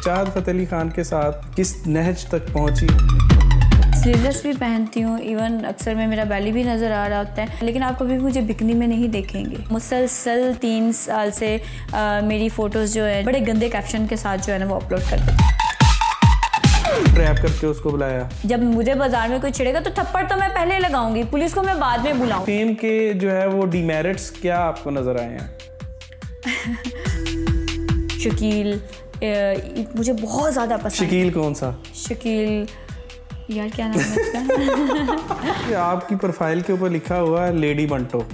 चाहत फ़तेह अली खान के साथ किस नहज तक पहुंची? स्लीवलेस भी पहनती हूँ, इवन अक्सर में मेरा बैली भी नज़र आ रहा होता है, लेकिन आप कभी मुझे बिकनी में नहीं देखेंगे। मुसलसल 3 साल से मेरी फ़ोटोज़ जो है बड़े गंदे कैप्शन के साथ जो है ना वो अपलोड करते थे। ट्रैप करके उसको बुलाया। जब मुझे बाजार में कोई छिड़ेगा तो थप्पड़ तो मैं पहले लगाऊंगी, पुलिस को मैं बाद में बुलाऊं। फेम के जो है वो डीमेरिट्स क्या आपको नज़र आए हैं? शकील मुझे बहुत ज़्यादा पसंद। शकील कौन सा? शकील यार क्या नाम है इसका? आपकी प्रोफाइल के ऊपर लिखा हुआ है लेडी मंटो।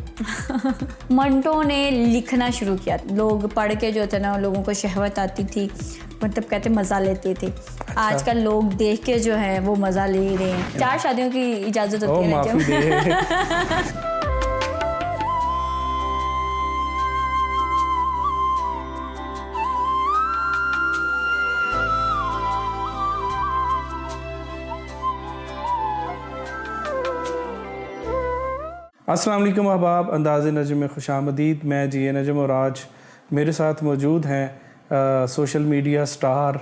मंटो ने लिखना शुरू किया, लोग पढ़ के जो थे ना लोगों को शहवत आती थी, मतलब कहते मज़ा लेते थे। आजकल लोग देख के जो है वो मज़ा ले रहे हैं। 4 शादियों की इजाज़त होती है ना। अस्सलाम वालेकुम अहबाब, अंदाज़े नजम में खुशामदीद। मैं जी नजम और आज मेरे साथ मौजूद हैं सोशल मीडिया स्टार।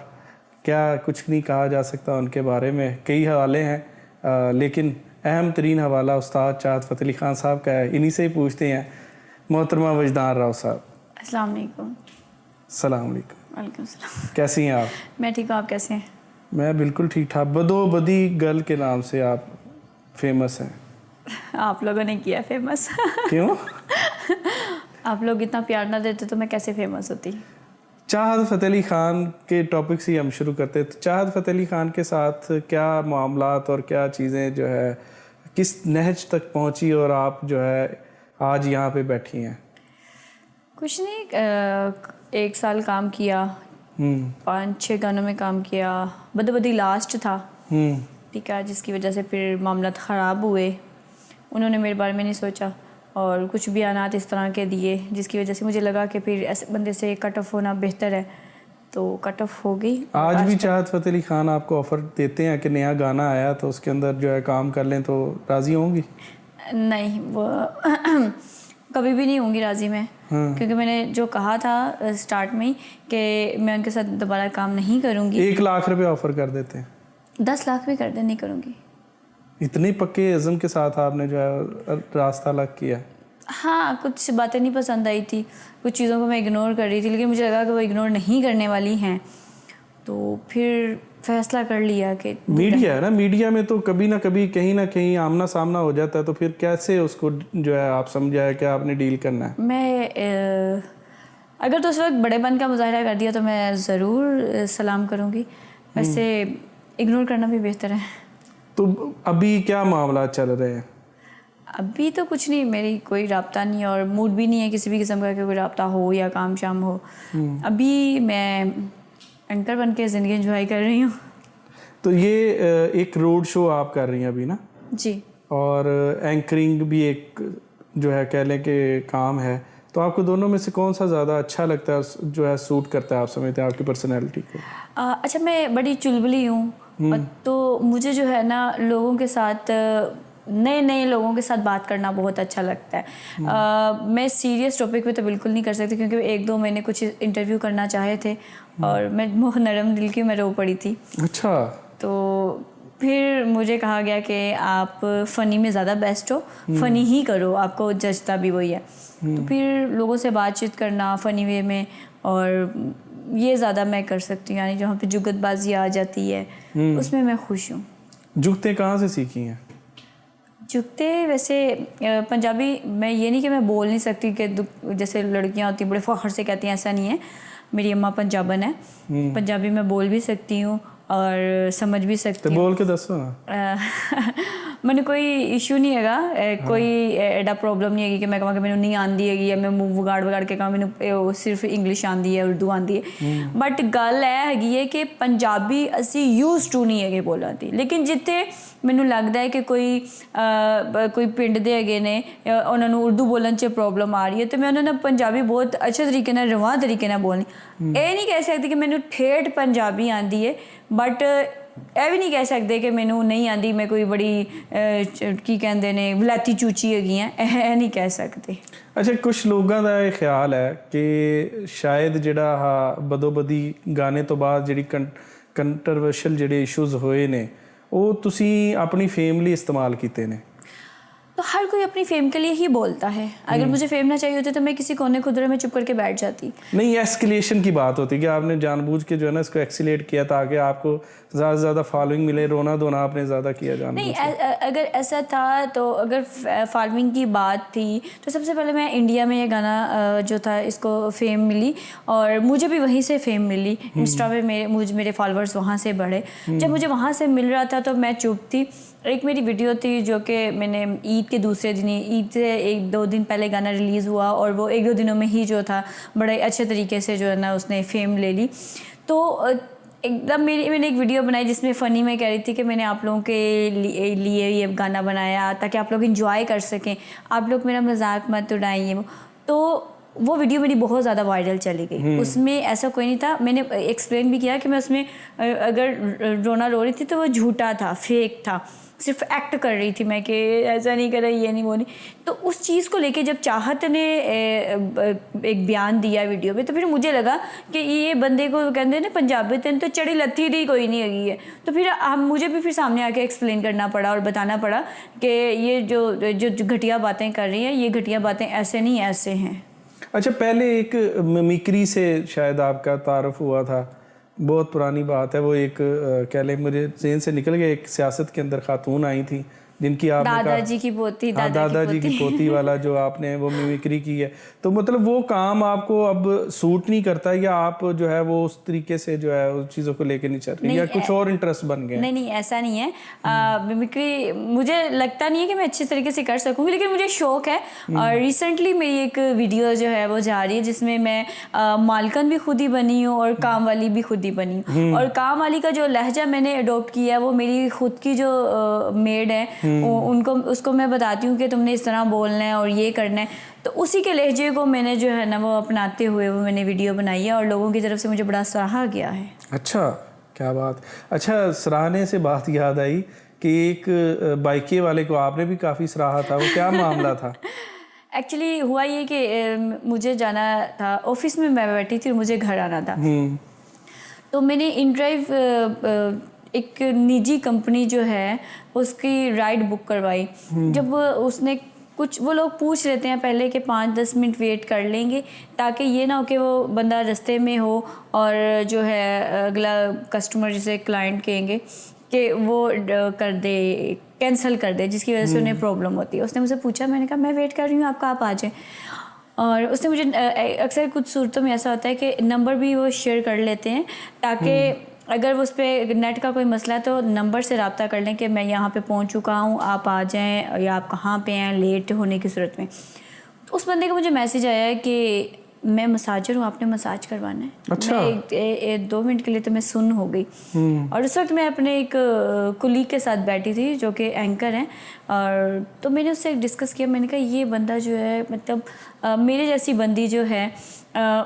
क्या कुछ नहीं कहा जा सकता उनके बारे में, कई हवाले हैं, लेकिन अहम तरीन हवाला उस्ताद चाहत फ़तेह अली खान साहब का है। इन्हीं से ही पूछते हैं। मोहतरमा वजदान राव साहब, अस्सलाम वालेकुम। सलाम अलैकुम। वालेकुम सलाम। कैसी हैं आप? मैं ठीक हूँ, आप कैसे हैं? मैं बिल्कुल ठीक ठाक। बदो बदी गर्ल के नाम से आप फेमस हैं। आप लोगों ने किया फेमस। क्यों? आप लोग इतना प्यार ना देते तो मैं कैसे फेमस होती। चाहत फ़तेह अली खान के टॉपिक से ही हम शुरू करते हैं। तो चाहत फ़तेह अली खान के साथ क्या मामलात और क्या चीज़ें जो है किस नहज तक पहुंची और आप जो है आज यहाँ पे बैठी हैं? कुछ नहीं, 1 साल काम किया, 5-6 गानों में काम किया। बदो बदी लास्ट था, ठीक है, जिसकी वजह से फिर मामला ख़राब हुए। उन्होंने मेरे बारे में नहीं सोचा और कुछ बयानात इस तरह के दिए जिसकी वजह से मुझे लगा कि फिर ऐसे बंदे से कट ऑफ होना बेहतर है, तो कट ऑफ हो गई। आज भी चाहत फ़तेह अली खान आपको ऑफ़र देते हैं कि नया गाना आया तो उसके अंदर जो है काम कर लें, तो राज़ी होंगी? नहीं, वो कभी भी नहीं होंगी राज़ी मैं, क्योंकि मैंने जो कहा था स्टार्ट में ही कि मैं उनके साथ दोबारा काम नहीं करूँगी। 1 लाख रुपये ऑफ़र कर देते हैं। 10 लाख भी कर दे, नहीं करूँगी। इतने पक्के अज़म के साथ आपने जो है रास्ता अलग किया? हाँ, कुछ बातें नहीं पसंद आई थी, कुछ चीज़ों को मैं इग्नोर कर रही थी, लेकिन मुझे लगा कि वो इग्नोर नहीं करने वाली हैं, तो फिर फैसला कर लिया कि मीडिया है ना, मीडिया में तो कभी ना कभी कहीं ना कहीं आमना सामना हो जाता है, तो फिर कैसे उसको जो है आप समझाया कि आपने डील करना है? मैं अगर तो उस वक्त बड़ेपन का मुजाहरा कर दिया तो मैं ज़रूर सलाम करूँगी, वैसे इग्नोर करना भी बेहतर है। तो अभी क्या मामला चल रहे हैं? अभी तो कुछ नहीं, मेरी कोई राब्ता नहीं और मूड भी नहीं है किसी भी किस्म का कि कोई राब्ता हो या काम शाम हो। अभी मैं एंकर बन के ज़िंदगी एंजॉय कर रही हूँ। तो ये एक रोड शो आप कर रही हैं अभी ना? जी। और एंकरिंग भी एक जो है कह लें कि काम है, तो आपको दोनों में से कौन सा ज़्यादा अच्छा लगता है, जो है सूट करता है, आप समझते हैं आपकी पर्सनैलिटी को? अच्छा, मैं बड़ी चुलबुली हूँ, तो मुझे जो है ना लोगों के साथ, नए नए लोगों के साथ बात करना बहुत अच्छा लगता है। मैं सीरियस टॉपिक पे तो बिल्कुल नहीं कर सकती, क्योंकि 1-2 महीने कुछ इंटरव्यू करना चाहे थे और मैं बहुत नरम दिल की, मैं रो पड़ी थी। अच्छा। तो फिर मुझे कहा गया कि आप फ़नी में ज़्यादा बेस्ट हो, फ़नी ही करो, आपको जचता भी वही है। तो फिर लोगों से बातचीत करना फ़नी वे में, और ये ज़्यादा मैं कर सकती हूँ, यानी जहाँ पे जुगतबाजी आ जाती है उसमें मैं खुश हूँ। जुगते कहाँ से सीखी हैं? जुगते वैसे पंजाबी, मैं ये नहीं कि मैं बोल नहीं सकती कि जैसे लड़कियाँ होती हैं बड़े फ़ख्र से कहती हैं, ऐसा नहीं है। मेरी अम्मा पंजाबन है, पंजाबी मैं बोल भी सकती हूँ और समझ भी सकती हूँ। बोल के दसो ना। मैंने कोई इशू नहीं है, कोई एडा प्रॉब्लम नहीं है कि मैं कहा कि मैंने नहीं आती है, या मैं मुँह वगाड़ के कहा मैंने सिर्फ इंग्लिश आती है, उर्दू आती है। बट गल है कि पंजाबी असी यूज टू नहीं है बोलना थी, लेकिन जिथे मैनू लगता है कि कोई पिंड दे हैगे ने, उन्होंने उर्दू बोलने च प्रॉब्लम आ रही है, तो मैं उन्होंने पंजाबी बहुत अच्छे तरीके नाल, रवां तरीके नाल बोलनी। ये नहीं कह सकती कि मैनू ठेठ पंजाबी आती है, बट ਇਹ ਵੀ ਨਹੀਂ ਕਹਿ ਸਕਦੇ ਕਿ ਮੈਨੂੰ ਨਹੀਂ ਆਂਦੀ, ਮੈਂ ਕੋਈ ਬੜੀ ਕੀ ਕਹਿੰਦੇ ਨੇ ਵਲੈਤੀ ਚੂਚੀ ਹੈਗੀ ਆ, ਇਹ ਨਹੀਂ ਕਹਿ ਸਕਦੇ। ਅੱਛਾ, ਕੁਝ ਲੋਕਾਂ ਦਾ ਇਹ ਖਿਆਲ ਹੈ ਕਿ ਸ਼ਾਇਦ ਜਿਹੜਾ ਆਹ ਬਦੋਬਦੀ ਗਾਣੇ ਤੋਂ ਬਾਅਦ ਜਿਹੜੀ ਕੰਟਰੋਵਰਸ਼ਲ ਜਿਹੜੇ ਇਸ਼ੂਜ਼ ਹੋਏ ਨੇ ਉਹ ਤੁਸੀਂ ਆਪਣੀ ਫੇਮ ਲਈ ਇਸਤੇਮਾਲ ਕੀਤੇ ਨੇ। तो हर कोई अपनी फेम के लिए ही बोलता है। अगर मुझे फेम ना चाहिए होती तो मैं किसी कोने खुदरे में चुप करके बैठ जाती। नहीं, एस्केलेशन की बात होती है कि आपने जानबूझ के जो है ना इसको एक्सीलेट किया ताकि आपको ज़्यादा से ज़्यादा फॉलोइंग मिले, रोना धोना आपने ज़्यादा किया जानबूझ नहीं, के। अगर ऐसा था तो अगर फॉलोइंग की बात थी तो सबसे पहले मैं इंडिया में ये गाना जो था इसको फेम मिली और मुझे भी वहीं से फेम मिली। इंस्टा पे मेरे फॉलोअर्स वहाँ से बढ़े। जब मुझे वहाँ से मिल रहा था तो मैं चुप थी। एक मेरी वीडियो थी जो कि मैंने ईद के दूसरे दिन, ईद से 1-2 दिन पहले गाना रिलीज़ हुआ और वो 1-2 दिनों में ही जो था बड़े अच्छे तरीके से जो है ना उसने फेम ले ली। तो एकदम मैंने एक वीडियो बनाई जिसमें फ़नी मैं कह रही थी कि मैंने आप लोगों के लिए ये गाना बनाया ताकि आप लोग इंजॉय कर सकें, आप लोग मेरा मजाक मत उड़ाइए। तो वो वीडियो मेरी बहुत ज़्यादा वायरल चली गई। उसमें ऐसा कोई नहीं था, मैंने एक्सप्लेन भी किया कि मैं उसमें अगर रोना रो रही थी तो वो झूठा था, फेक था, सिर्फ एक्ट कर रही थी मैं कि ऐसा नहीं कर रही, ये नहीं वो नहीं। तो उस चीज़ को लेके जब चाहत ने एक बयान दिया वीडियो में तो फिर मुझे लगा कि ये बंदे को कहते हैं ना पंजाबी तेन तो चढ़ी लत्थी दी कोई नहीं हैगी है। तो फिर मुझे भी फिर सामने आके एक्सप्लेन करना पड़ा और बताना पड़ा कि ये जो घटिया बातें कर रही हैं, ये घटिया बातें ऐसे नहीं ऐसे हैं। अच्छा, पहले एक मिमिक्री से शायद आपका तारुफ हुआ था, बहुत पुरानी बात है वो। एक कह लें मुझे जेन से निकल गया, एक सियासत के अंदर खातून आई थी जिनकी आपने दादाजी की पोती, दादाजी की पोती वाला जो आपने वो मिमिक्री की है। तो मतलब वो काम आपको अब सूट नहीं करता या आप जो है वो उस तरीके से जो है उस चीज़ों को लेके नहीं चल रही या कुछ और इंटरेस्ट बन गए? नहीं, ऐसा नहीं है। मिमिक्री मुझे लगता नहीं है कि मैं अच्छे तरीके से कर सकूंगी, लेकिन मुझे शौक है। और रिसेंटली मेरी एक वीडियो जो है वो जा रही है जिसमें मैं मालकन भी खुद ही बनी हूँ और काम वाली भी खुद ही बनी हूँ। और काम वाली का जो लहजा मैंने अडोप्ट किया है वो मेरी खुद की जो मेड है उसको मैं बताती हूँ कि तुमने इस तरह बोलना है और ये करना है। तो उसी के लहजे को मैंने जो है ना वो अपनाते हुए वो मैंने वीडियो बनाई है और लोगों की तरफ से मुझे बड़ा सराहा गया है। अच्छा, क्या बात। अच्छा, सराहने से बात याद आई कि एक बाइके वाले को आपने भी काफ़ी सराहा था, वो क्या मामला था? एक्चुअली हुआ ये कि मुझे जाना था, ऑफिस में मैं बैठी थी और मुझे घर आना था। तो मैंने इन ड्राइव एक निजी कंपनी जो है उसकी राइड बुक करवाई। जब उसने कुछ वो लोग पूछ लेते हैं पहले कि 5-10 मिनट वेट कर लेंगे ताकि ये ना हो कि वो बंदा रास्ते में हो और जो है अगला कस्टमर जिसे क्लाइंट कहेंगे कि वो कर दे, कैंसिल कर दे, जिसकी वजह से उन्हें प्रॉब्लम होती है। उसने मुझसे पूछा, मैंने कहा मैं वेट कर रही हूँ आपका, आप आ जाएँ। और उसने मुझे अक्सर कुछ सूरतों में ऐसा होता है कि नंबर भी वो शेयर कर लेते हैं ताकि अगर उस पर नेट का कोई मसला है तो नंबर से रब्ता कर लें कि मैं यहाँ पे पहुँच चुका हूँ, आप आ जाएं, या आप कहाँ पे हैं लेट होने की सूरत में। तो उस बंदे का मुझे मैसेज आया है कि मैं मसाजर हूँ, आपने मसाज करवाना है। अच्छा। मैं 2 मिनट के लिए तो मैं सुन हो गई। और उस वक्त मैं अपने एक कुलीग के साथ बैठी थी जो कि एंकर हैं, और तो मैंने उससे डिस्कस किया। मैंने कहा ये बंदा जो है मतलब मेरे जैसी बंदी जो है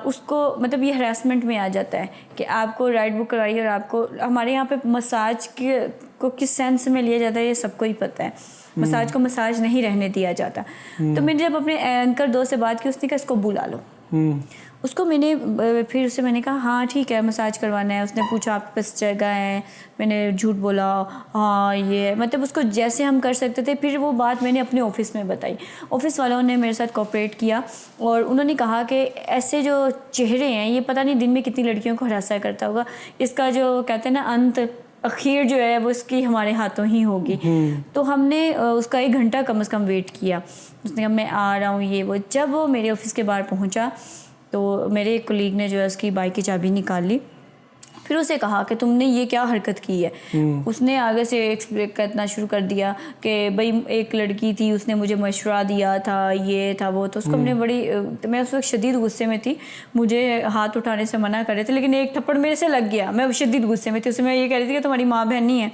उसको मतलब ये हरासमेंट में आ जाता है कि आपको राइड बुक करवाइए और आपको हमारे यहाँ पे मसाज को किस सेंस में लिया जाता है ये सबको ही पता है। मसाज को मसाज नहीं रहने दिया जाता। तो मैंने जब अपने एंकर दोस्त से बात की, उसने कहा इसको बुला लो। उसको मैंने फिर उससे मैंने कहा हाँ ठीक है मसाज करवाना है। उसने पूछा आपके पास जगह है, मैंने झूठ बोला हाँ ये मतलब उसको जैसे हम कर सकते थे। फिर वो बात मैंने अपने ऑफिस में बताई। ऑफिस वालों ने मेरे साथ कोऑपरेट किया और उन्होंने कहा कि ऐसे जो चेहरे हैं ये पता नहीं दिन में कितनी लड़कियों को हरासा करता होगा, इसका जो कहते हैं ना अंत आखिर जो है वो इसकी हमारे हाथों ही होगी। तो हमने उसका 1 घंटा कम से कम वेट किया। उसने कहा मैं आ रहा हूँ ये वो। जब वो मेरे ऑफिस के बाहर पहुँचा तो मेरे एक कोलीग ने जो है उसकी बाइक की चाबी निकाल ली। फिर उसे कहा कि तुमने ये क्या हरकत की है। उसने आगे से एक्सप्लेन करना शुरू कर दिया कि भाई एक लड़की थी, उसने मुझे मशवरा दिया था, ये था वो। तो उसको हमने बड़ी मैं उस वक्त शदीद गुस्से में थी, मुझे हाथ उठाने से मना कर रहे थे, लेकिन एक थप्पड़ मेरे से लग गया। मैं शदीद गुस्से में थी, उससे मैं ये कह रही थी कि तुम्हारी माँ बहन नहीं है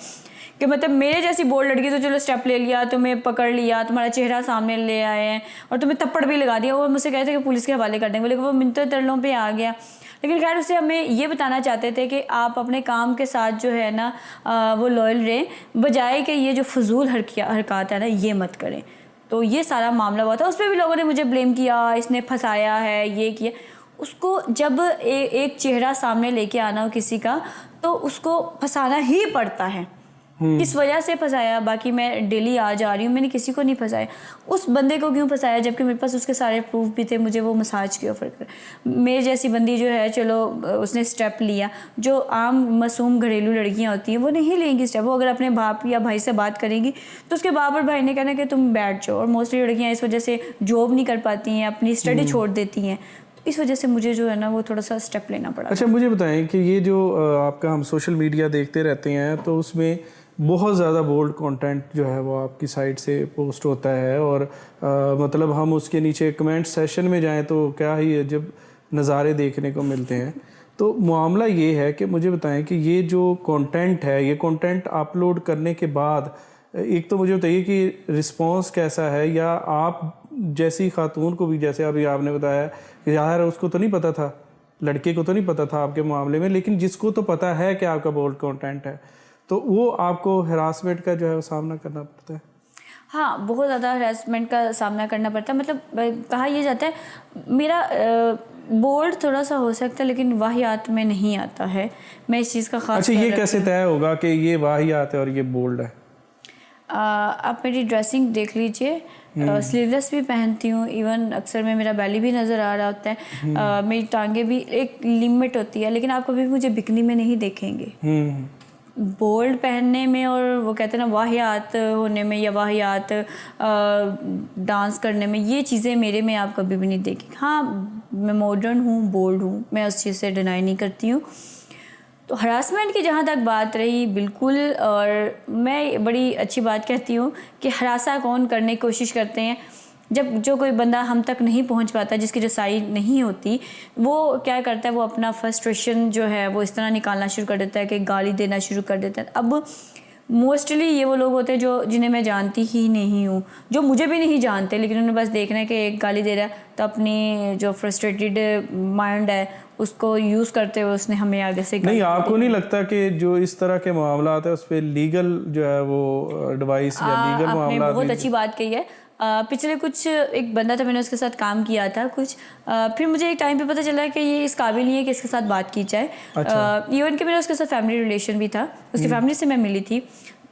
कि मतलब मेरे जैसी बोल्ड लड़की तो चलो स्टेप ले लिया, तुम्हें पकड़ लिया, तुम्हारा चेहरा सामने ले आए हैं और तुम्हें थप्पड़ भी लगा दिया, और मुझसे कहते कि पुलिस के हवाले कर देंगे, लेकिन वो मिन्नतों तरलों पे आ गया। लेकिन खैर उससे हमें ये बताना चाहते थे कि आप अपने काम के साथ जो है ना वो लॉयल रहें, बजाय कि ये जो फजूल हरकत है ना ये मत करें। तो ये सारा मामला हुआ था, उस पर भी लोगों ने मुझे ब्लेम किया, इसने फंसाया है, ये किया। उसको जब एक चेहरा सामने लेके आना हो किसी का तो उसको फंसाना ही पड़ता है। किस वजह से फंसाया, बाकी मैं डेली आ जा रही हूँ, मैंने किसी को नहीं फंसाया। उस बंदे को क्यों फंसाया जबकि मेरे पास उसके सारे प्रूफ भी थे, मुझे वो मसाज की ऑफर कर। मेरे जैसी बंदी जो है चलो उसने स्टेप लिया, जो आम मासूम घरेलू लड़कियाँ होती हैं वो नहीं लेंगी स्टेप। वो अगर अपने बाप या भाई से बात करेंगी तो उसके बाप और भाई ने कहना कि तुम बैठ जाओ। और मोस्टली लड़कियाँ इस वजह से जॉब नहीं कर पाती हैं, अपनी स्टडी छोड़ देती हैं। इस वजह से मुझे जो है ना वो थोड़ा सा स्टेप लेना पड़ा। अच्छा, मुझे बताएं कि ये जो आपका हम सोशल मीडिया देखते रहते हैं तो उसमें बहुत ज़्यादा बोल्ड कंटेंट जो है वो आपकी साइड से पोस्ट होता है, और मतलब हम उसके नीचे कमेंट सेशन में जाएं तो क्या ही जब नज़ारे देखने को मिलते हैं। तो मामला ये है कि मुझे बताएं कि ये जो कंटेंट है, ये कंटेंट अपलोड करने के बाद एक तो मुझे बताइए कि रिस्पांस कैसा है, या आप जैसी खातून को भी, जैसे अभी आपने बताया कि यार उसको तो नहीं पता था, लड़के को तो नहीं पता था आपके मामले में, लेकिन जिसको तो पता है कि आपका बोल्ड कंटेंट है तो वो आपको हरासमेंट का जो है वो सामना करना पड़ता है। हाँ, बहुत ज़्यादा हरासमेंट का सामना करना पड़ता है। मतलब कहा यह जाता है मेरा बोल्ड थोड़ा सा हो सकता है लेकिन वाहियात में नहीं आता है। मैं इस चीज़ का खास। अच्छा, ये कैसे तय होगा कि ये वाहियात है और ये बोल्ड है? आप मेरी ड्रेसिंग देख लीजिए, स्लीवलेस भी पहनती हूँ, इवन अक्सर में मेरा बैली भी नज़र आ रहा होता है, मेरी टांगे भी, एक लिमिट होती है, लेकिन आप कभी मुझे बिकनी में नहीं देखेंगे। बोल्ड पहनने में और वो कहते हैं ना वाहियात होने में या वाहियात डांस करने में, ये चीज़ें मेरे में आप कभी भी नहीं देखी। हाँ, मैं मॉडर्न हूँ, बोल्ड हूँ, मैं उस चीज़ से डिनाई नहीं करती हूँ। तो हरासमेंट की जहाँ तक बात रही, बिल्कुल, और मैं बड़ी अच्छी बात कहती हूँ कि हरासा कौन करने की कोशिश करते हैं, जब जो कोई बंदा हम तक नहीं पहुंच पाता, जिसकी जो साइड नहीं होती, वो क्या करता है, वो अपना फ्रस्ट्रेशन जो है वो इस तरह निकालना शुरू कर देता है कि गाली देना शुरू कर देता है। अब मोस्टली ये वो लोग होते हैं जो जिन्हें मैं जानती ही नहीं हूँ, जो मुझे भी नहीं जानते, लेकिन उन्हें बस देखना है कि एक गाली दे रहा है तो अपनी जो फ्रस्ट्रेटेड माइंड है उसको यूज़ करते हुए उसने हमें आगे से नहीं, आपको नहीं लगता कि जो इस तरह के मामला है उस पर लीगल जो है वो एडवाइस या लीगल मामला? आपने बहुत अच्छी बात कही है। पिछले कुछ एक बंदा था, मैंने उसके साथ काम किया था कुछ, फिर मुझे एक टाइम पे पता चला कि ये इस काबिल नहीं है कि इसके साथ बात की जाए। इवन कि मेरा उसके साथ फैमिली रिलेशन भी था, उसकी फैमिली से मैं मिली थी,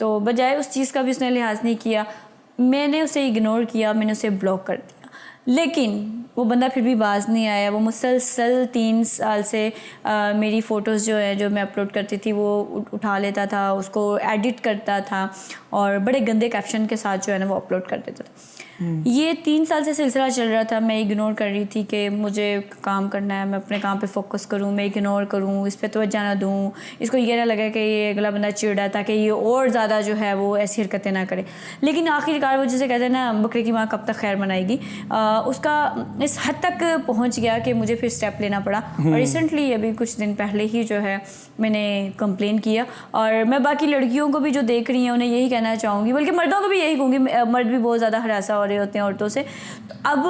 तो बजाय उस चीज़ का भी उसने लिहाज नहीं किया, मैंने उसे इग्नोर किया, मैंने उसे ब्लॉक कर दिया। लेकिन वो बंदा फिर भी बाज नहीं आया। वो मुसलसल 3 साल से मेरी फ़ोटोज़ जो है जो मैं अपलोड करती थी वो उठा लेता था, उसको एडिट करता था और बड़े गंदे कैप्शन के साथ जो है ना वो अपलोड कर देता था। ये 3 साल से सिलसिला चल रहा था। मैं इग्नोर कर रही थी कि मुझे काम करना है, मैं अपने काम पे फोकस करूं, मैं इग्नोर करूं, इस पे तवज्जो ना दूं, इसको ये ना लगे कि ये अगला बंदा चिढ़ा ताकि ये और ज़्यादा जो है वो ऐसी हरकतें ना करे। लेकिन आखिरकार वो जिसे कहते हैं ना बकरे की माँ कब तक खैर मनाएगी, उसका इस हद तक पहुँच गया कि मुझे फिर स्टेप लेना पड़ा। और रिसेंटली अभी कुछ दिन पहले ही जो है मैंने कंप्लेन किया। और मैं बाकी लड़कियों को भी जो देख रही हैं उन्हें यही कहना चाहूँगी, बल्कि मर्दों को भी यही कहूँगी, मर्द भी बहुत ज़्यादा हरासा हो रहे होते हैं औरतों से। तो अब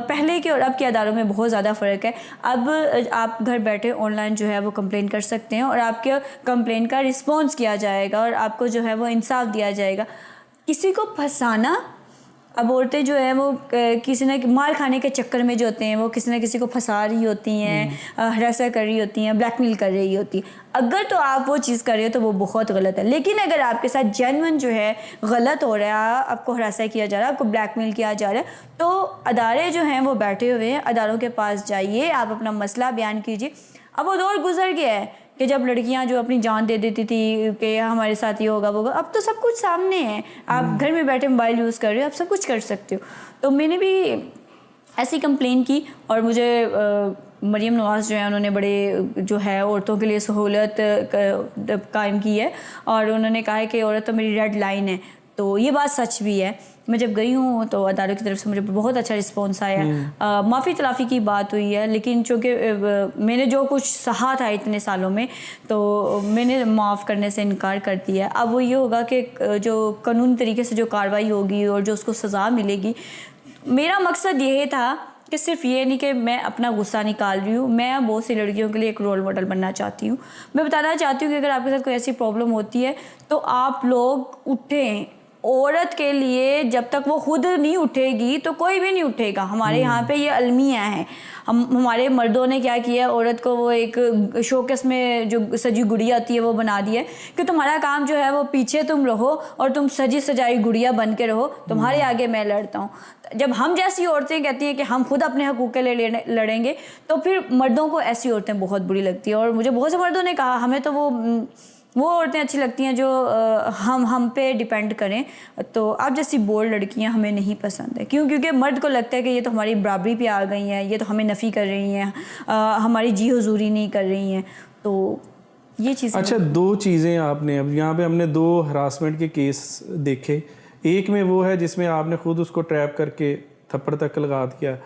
पहले के और अब के अदारों में बहुत ज़्यादा फ़र्क है। अब आप घर बैठे ऑनलाइन जो है वो कंप्लेन कर सकते हैं और आपके कंप्लेन का रिस्पॉन्स किया जाएगा और आपको जो है वो इंसाफ दिया जाएगा। किसी को फंसाना, अब औरतें जो है वो किसी न मार खाने के चक्कर में जो होते हैं वो किसी न किसी को फंसा रही होती हैं, हरासा कर रही होती हैं, ब्लैकमेल कर रही होती है। अगर तो आप वो चीज़ कर रहे हो तो वो बहुत गलत है। लेकिन अगर आपके साथ जेन्युइन जो है गलत हो रहा है, आपको हरासा किया जा रहा है, आपको ब्लैकमेल किया जा रहा है, तो अदारे जो हैं वो बैठे हुए हैं, अदारों के पास जाइए, आप अपना मसला बयान कीजिए। अब वो दौर गुजर गया है कि जब लड़कियां जो अपनी जान दे देती थी कि हमारे साथ ये होगा वो होगा। अब तो सब कुछ सामने है, आप घर में बैठे मोबाइल यूज़ कर रहे हो, आप सब कुछ कर सकते हो। तो मैंने भी ऐसी कंप्लेन की और मुझे मरीम नवाज़ जो है उन्होंने बड़े जो है औरतों के लिए सहूलत कायम की है और उन्होंने कहा है कि औरत तो मेरी रेड लाइन है। तो ये बात सच भी है। मैं जब गई हूँ तो अदालत की तरफ से मुझे बहुत अच्छा रिस्पॉन्स आया। माफ़ी तलाफ़ी की बात हुई है, लेकिन चूँकि मैंने जो कुछ सहा था इतने सालों में, तो मैंने माफ़ करने से इनकार कर दिया। अब वो ये होगा कि जो कानूनी तरीके से जो कार्रवाई होगी और जो उसको सज़ा मिलेगी, मेरा मकसद ये था कि सिर्फ ये नहीं कि मैं अपना गुस्सा निकाल रही हूँ, मैं बहुत सी लड़कियों के लिए एक रोल मॉडल बनना चाहती हूँ। मैं बताना चाहती हूँ कि अगर आपके साथ कोई ऐसी प्रॉब्लम होती है तो आप लोग उठें। औरत के लिए जब तक वो खुद नहीं उठेगी तो कोई भी नहीं उठेगा। हमारे यहाँ पे ये अलमिया है। हमारे मर्दों ने क्या किया, औरत को वो एक शोकेस में जो सजी गुड़िया होती है वो बना दी है कि तुम्हारा काम जो है वो पीछे तुम रहो और तुम सजी सजाई गुड़िया बन के रहो, तुम्हारे आगे मैं लड़ता हूँ। जब हम जैसी औरतें कहती हैं कि हम खुद अपने हकूक़ के लिए लड़ेंगे, तो फिर मर्दों को ऐसी औरतें बहुत बुरी लगती है। और मुझे बहुत से मर्दों ने कहा हमें तो वो औरतें अच्छी लगती हैं जो हम पे डिपेंड करें। तो आप जैसी बोल्ड लड़कियां हमें नहीं पसंद है। क्यों? क्योंकि मर्द को लगता है कि ये तो हमारी बराबरी पे आ गई हैं, ये तो हमें नफ़ी कर रही हैं, हमारी जी हुजूरी नहीं कर रही हैं। तो ये चीज़। अच्छा, दो चीज़ें आपने अब यहाँ पे हमने दो हरासमेंट के केस देखे। एक में वो है जिसमें आपने खुद उसको ट्रैप करके थप्पड़ तक लगा दिया,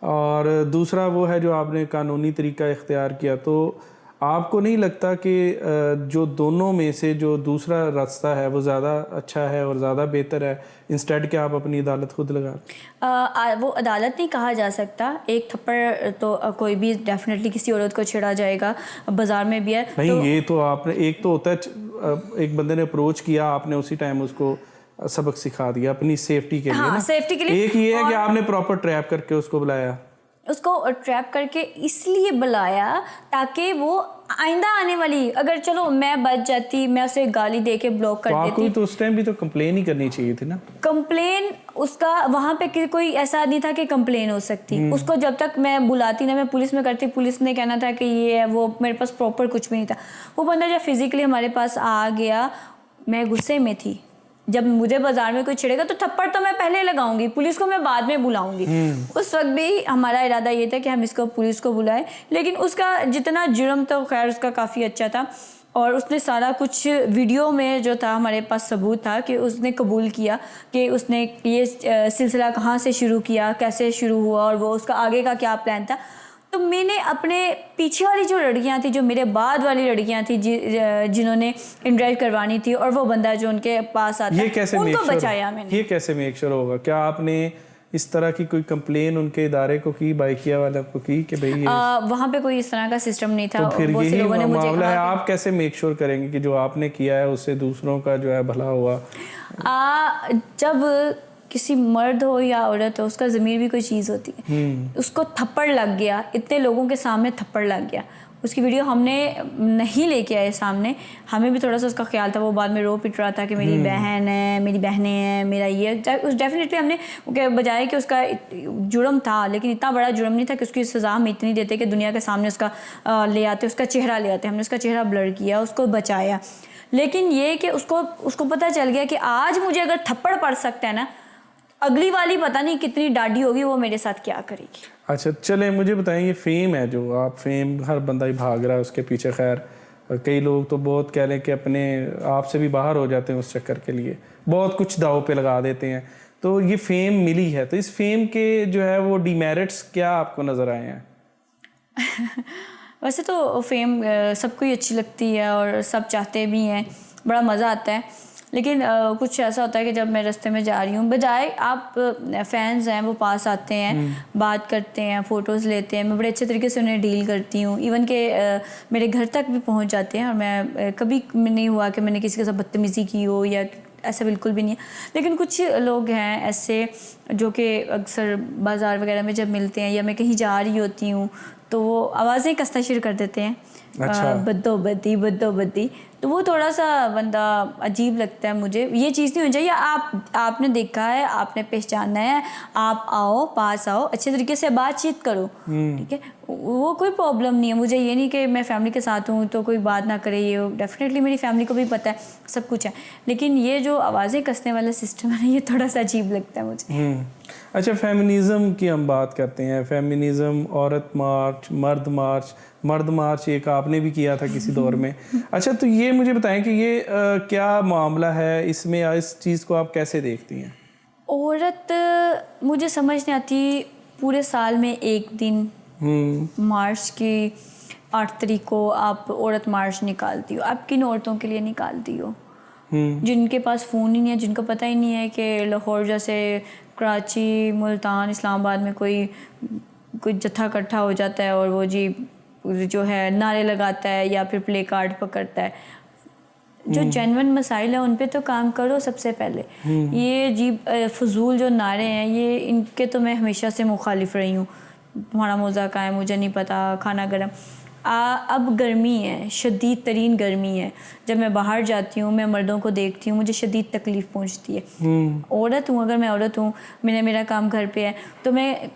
और दूसरा वो है जो आपने कानूनी तरीका इख्तियार किया। तो आपको नहीं लगता कि जो दोनों में से जो दूसरा रास्ता है वो ज़्यादा अच्छा है और ज़्यादा बेहतर है, इंस्टेड कि आप अपनी अदालत खुद लगा? वो अदालत नहीं कहा जा सकता। एक थप्पड़ तो कोई भी डेफिनेटली किसी औरत को छेड़ा जाएगा, बाजार में भी है। नहीं, तो ये तो आपने, एक तो होता है एक बंदे ने अप्रोच किया, आपने उसी टाइम उसको सबक सिखा दिया अपनी सेफ्टी के लिए हाँ, ना। सेफ्टी के लिए। एक ये है कि आपने प्रॉपर ट्रैप करके उसको बुलाया, उसको ट्रैप करके इसलिए बुलाया ताकि वो आइंदा आने वाली, अगर चलो मैं बच जाती, मैं उसे गाली दे के ब्लॉक कर तो देती। आपको तो उस टाइम भी तो कंप्लेन ही करनी चाहिए थी ना। कंप्लेन उसका वहाँ पे कोई ऐसा नहीं था कि कंप्लेन हो सकती। उसको जब तक मैं बुलाती ना, मैं पुलिस में करती, पुलिस ने कहना था कि ये है वो, मेरे पास प्रॉपर कुछ भी नहीं था। वो बंदा जब फिजिकली हमारे पास आ गया, मैं गुस्से में थी। जब मुझे बाजार में कोई छिड़ेगा तो थप्पड़ तो मैं पहले लगाऊंगी, पुलिस को मैं बाद में बुलाऊंगी। उस वक्त भी हमारा इरादा ये था कि हम इसको पुलिस को बुलाएं, लेकिन उसका जितना जुर्म तो खैर उसका काफ़ी अच्छा था। और उसने सारा कुछ वीडियो में जो था हमारे पास सबूत था कि उसने कबूल किया कि उसने ये सिलसिला कहाँ से शुरू किया, कैसे शुरू हुआ और वो उसका आगे का क्या प्लान था। तो मैंने अपने पीछे वाली जो लड़कियां थी, जो मेरे बाद वाली लड़कियां थी जिन्होंने इंटरेक्ट करवानी थी, और वो बंदा जो उनके पास आता है, उनको बचाया मैंने। ये कैसे मेक श्योर होगा? क्या आपने इस तरह की कोई कंप्लेन उनके इदारे को की, बाइकिया वाला को की कि भाई वहाँ पे कोई इस तरह का सिस्टम नहीं था। तो फिर बहुत से यही लोगों ने मुझे मामला कहा है, आप कैसे मेक श्योर करेंगे कि जो आपने किया है उससे दूसरों का जो है भला हुआ? जब किसी मर्द हो या औरत हो, उसका ज़मीर भी कोई चीज़ होती है। उसको थप्पड़ लग गया, इतने लोगों के सामने थप्पड़ लग गया, उसकी वीडियो हमने नहीं लेके आए सामने। हमें भी थोड़ा सा उसका ख्याल था, वो बाद में रो पिट रहा था कि मेरी बहन है, मेरी बहनें हैं, मेरा ये। उस डेफिनेटली हमने बजाय कि उसका जुर्म था, लेकिन इतना बड़ा जुर्म नहीं था कि उसकी सज़ा हम इतनी देते कि दुनिया के सामने उसका ले आते, उसका चेहरा ले आते। हमने उसका चेहरा ब्लर किया, उसको बचाया। लेकिन ये कि उसको पता चल गया कि आज मुझे अगर थप्पड़ पड़ सकता है ना, अगली वाली पता नहीं कितनी डाडी होगी, वो मेरे साथ क्या करेगी। अच्छा, चले मुझे बताएं, ये फेम है जो आप, फेम हर बंदा ही भाग रहा है उसके पीछे। खैर कई लोग तो बहुत कह लें कि अपने आप से भी बाहर हो जाते हैं उस चक्कर के लिए, बहुत कुछ दाव पे लगा देते हैं। तो ये फेम मिली है, तो इस फेम के जो है वो डिमेरिट्स क्या आपको नज़र आए हैं? वैसे तो फेम सबको ही अच्छी लगती है और सब चाहते भी हैं, बड़ा मज़ा आता है। लेकिन कुछ ऐसा होता है कि जब मैं रास्ते में जा रही हूँ, बजाय आप फैंस हैं वो पास आते हैं, बात करते हैं, फ़ोटोज़ लेते हैं, मैं बड़े अच्छे तरीके से उन्हें डील करती हूँ। इवन के मेरे घर तक भी पहुँच जाते हैं, और मैं कभी नहीं हुआ कि मैंने किसी के साथ बदतमीज़ी की हो, या ऐसा बिल्कुल भी नहीं है। लेकिन कुछ लोग हैं ऐसे जो कि अक्सर बाज़ार वगैरह में जब मिलते हैं या मैं कहीं जा रही होती हूँ तो वो आवाज़ें कसना शुरू कर देते हैं। अच्छा। बद्दो-बद्दी, तो वो थोड़ा सा बंदा अजीब लगता है मुझे। ये चीज़ नहीं होनी चाहिए। आपने देखा है, आपने पहचाना है, आप आओ, पास आओ, अच्छे तरीके से बातचीत करो, ठीक है, वो कोई प्रॉब्लम नहीं है। मुझे ये नहीं कि मैं फैमिली के साथ हूँ तो कोई बात ना करे, ये डेफिनेटली मेरी फैमिली को भी पता है, सब कुछ है। लेकिन ये जो आवाज़ें कसने वाला सिस्टम है ना, ये थोड़ा सा अजीब लगता है मुझे। अच्छा, फेमिनिज़म की हम बात करते हैं। फेमिनिज़म, औरत मार्च, मर्द मार्च एक आपने भी किया था किसी दौर में। अच्छा, तो ये ये मुझे बताएं कि ये क्या मामला है इसमें, या इस चीज़ को आप कैसे देखती हैं? औरत मुझे समझ नहीं आती, पूरे साल में एक दिन मार्च की 8 तारीख को आप औरत मार्च निकालती हो, आप किन औरतों के लिए निकालती हो? जिनके पास फ़ोन ही नहीं है, जिनको पता ही नहीं है कि लाहौर जैसे कराची, मुल्तान, इस्लामाबाद में कोई जत्था इकट्ठा हो जाता है और वो जी जो है नारे लगाता है या फिर प्ले कार्ड पकड़ता है। जो जेन्युइन मसाइल है उन पे तो काम करो सबसे पहले। ये जी फजूल जो नारे हैं, ये इनके तो मैं हमेशा से मुखालिफ रही हूँ। तुम्हारा मौज़ा कहाँ है, मुझे नहीं पता, खाना गर्म। अब गर्मी है, शदीद तरीन गर्मी है। जब मैं बाहर जाती हूँ, मैं मर्दों को देखती हूँ, मुझे शदीद तकलीफ़ पहुँचती है। औरत हूँ, अगर मैं औरत हूँ, मेरा काम घर पे है, तो मैं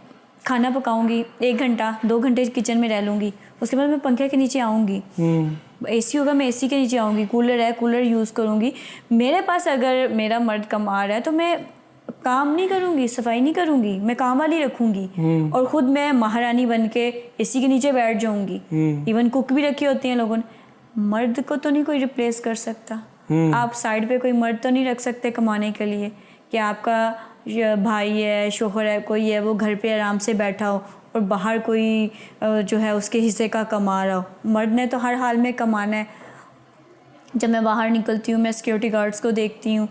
खाना पकाऊंगी, 1 घंटा 2 घंटे किचन में रह लूँगी, उसके बाद मैं पंखे के नीचे आऊँगी। एसी होगा, मैं एसी के नीचे आऊँगी, कूलर है, कूलर यूज़ करूँगी। मेरे पास अगर मेरा मर्द कमा रहा है तो मैं काम नहीं करूँगी, सफाई नहीं करूँगी, मैं काम वाली रखूँगी और ख़ुद मैं महारानी बन के एसी के नीचे बैठ जाऊँगी। इवन कुक भी रखे होते हैं लोगों ने। मर्द को तो नहीं कोई रिप्लेस कर सकता। आप साइड पे कोई मर्द तो नहीं रख सकते कमाने के लिए कि आपका भाई है, शोहर है, कोई है, वो घर पे आराम से बैठा हो और बाहर कोई जो है उसके हिस्से का कमा रहा हो। मर्द ने तो हर हाल में कमाना है। जब मैं बाहर निकलती हूँ, मैं सिक्योरिटी गार्ड्स को देखती हूँ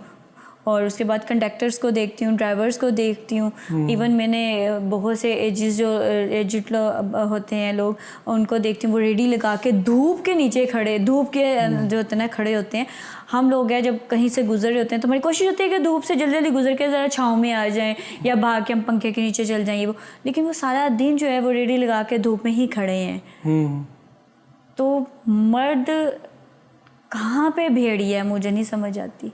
और उसके बाद कंडक्टर्स को देखती हूँ, ड्राइवर्स को देखती हूँ। इवन मैंने बहुत से एजिड होते हैं लोग, उनको देखती हूँ, वो रेडी लगा के धूप के नीचे खड़े, धूप के जो होते हैं ना खड़े होते हैं। हम लोग हैं जब कहीं से गुजर रहे होते हैं तो हमारी कोशिश होती है कि धूप से जल्दी जल्दी गुजर के ज़रा छाँव में आ जाएं या भाग के हम पंखे के नीचे चल जाएं। लेकिन वो सारा दिन जो है वो रेडी लगा के धूप में ही खड़े हैं। तो मर्द कहाँ पे भेड़िया है, मुझे नहीं समझ आती।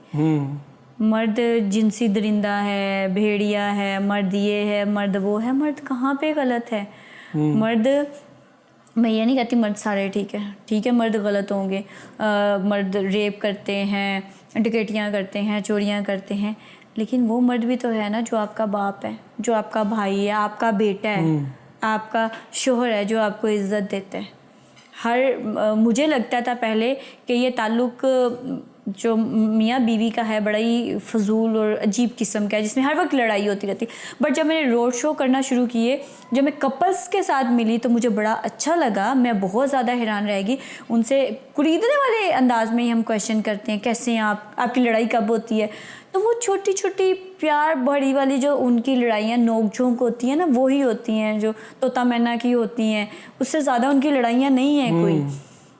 मर्द जिनसी दरिंदा है, भेड़िया है, मर्द ये है, मर्द वो है, मर्द कहाँ पे गलत है? मर्द, मैं ये नहीं कहती मर्द सारे ठीक है, मर्द गलत होंगे। मर्द रेप करते हैं, डकैतियाँ करते हैं, चोरियाँ करते हैं, लेकिन वो मर्द भी तो है ना जो आपका बाप है, जो आपका भाई है, आपका बेटा है, आपका शोहर है, जो आपको इज्जत देता है। मुझे लगता था पहले कि ये ताल्लुक़ जो मियाँ बीवी का है बड़ा ही फजूल और अजीब किस्म का है, जिसमें हर वक्त लड़ाई होती रहती। बट जब मैंने रोड शो करना शुरू किए, जब मैं कपल्स के साथ मिली तो मुझे बड़ा अच्छा लगा। मैं बहुत ज़्यादा हैरान रहेगी, उनसे कुरीदने वाले अंदाज में ही हम क्वेश्चन करते हैं, कैसे हैं आप, आपकी लड़ाई कब होती है? तो वो छोटी छोटी प्यार बड़ी वाली जो उनकी लड़ाइयाँ नोक झोंक होती हैं ना, वो ही होती हैं जो तोता मैना की होती हैं। उससे ज़्यादा उनकी लड़ाइयाँ नहीं हैं कोई।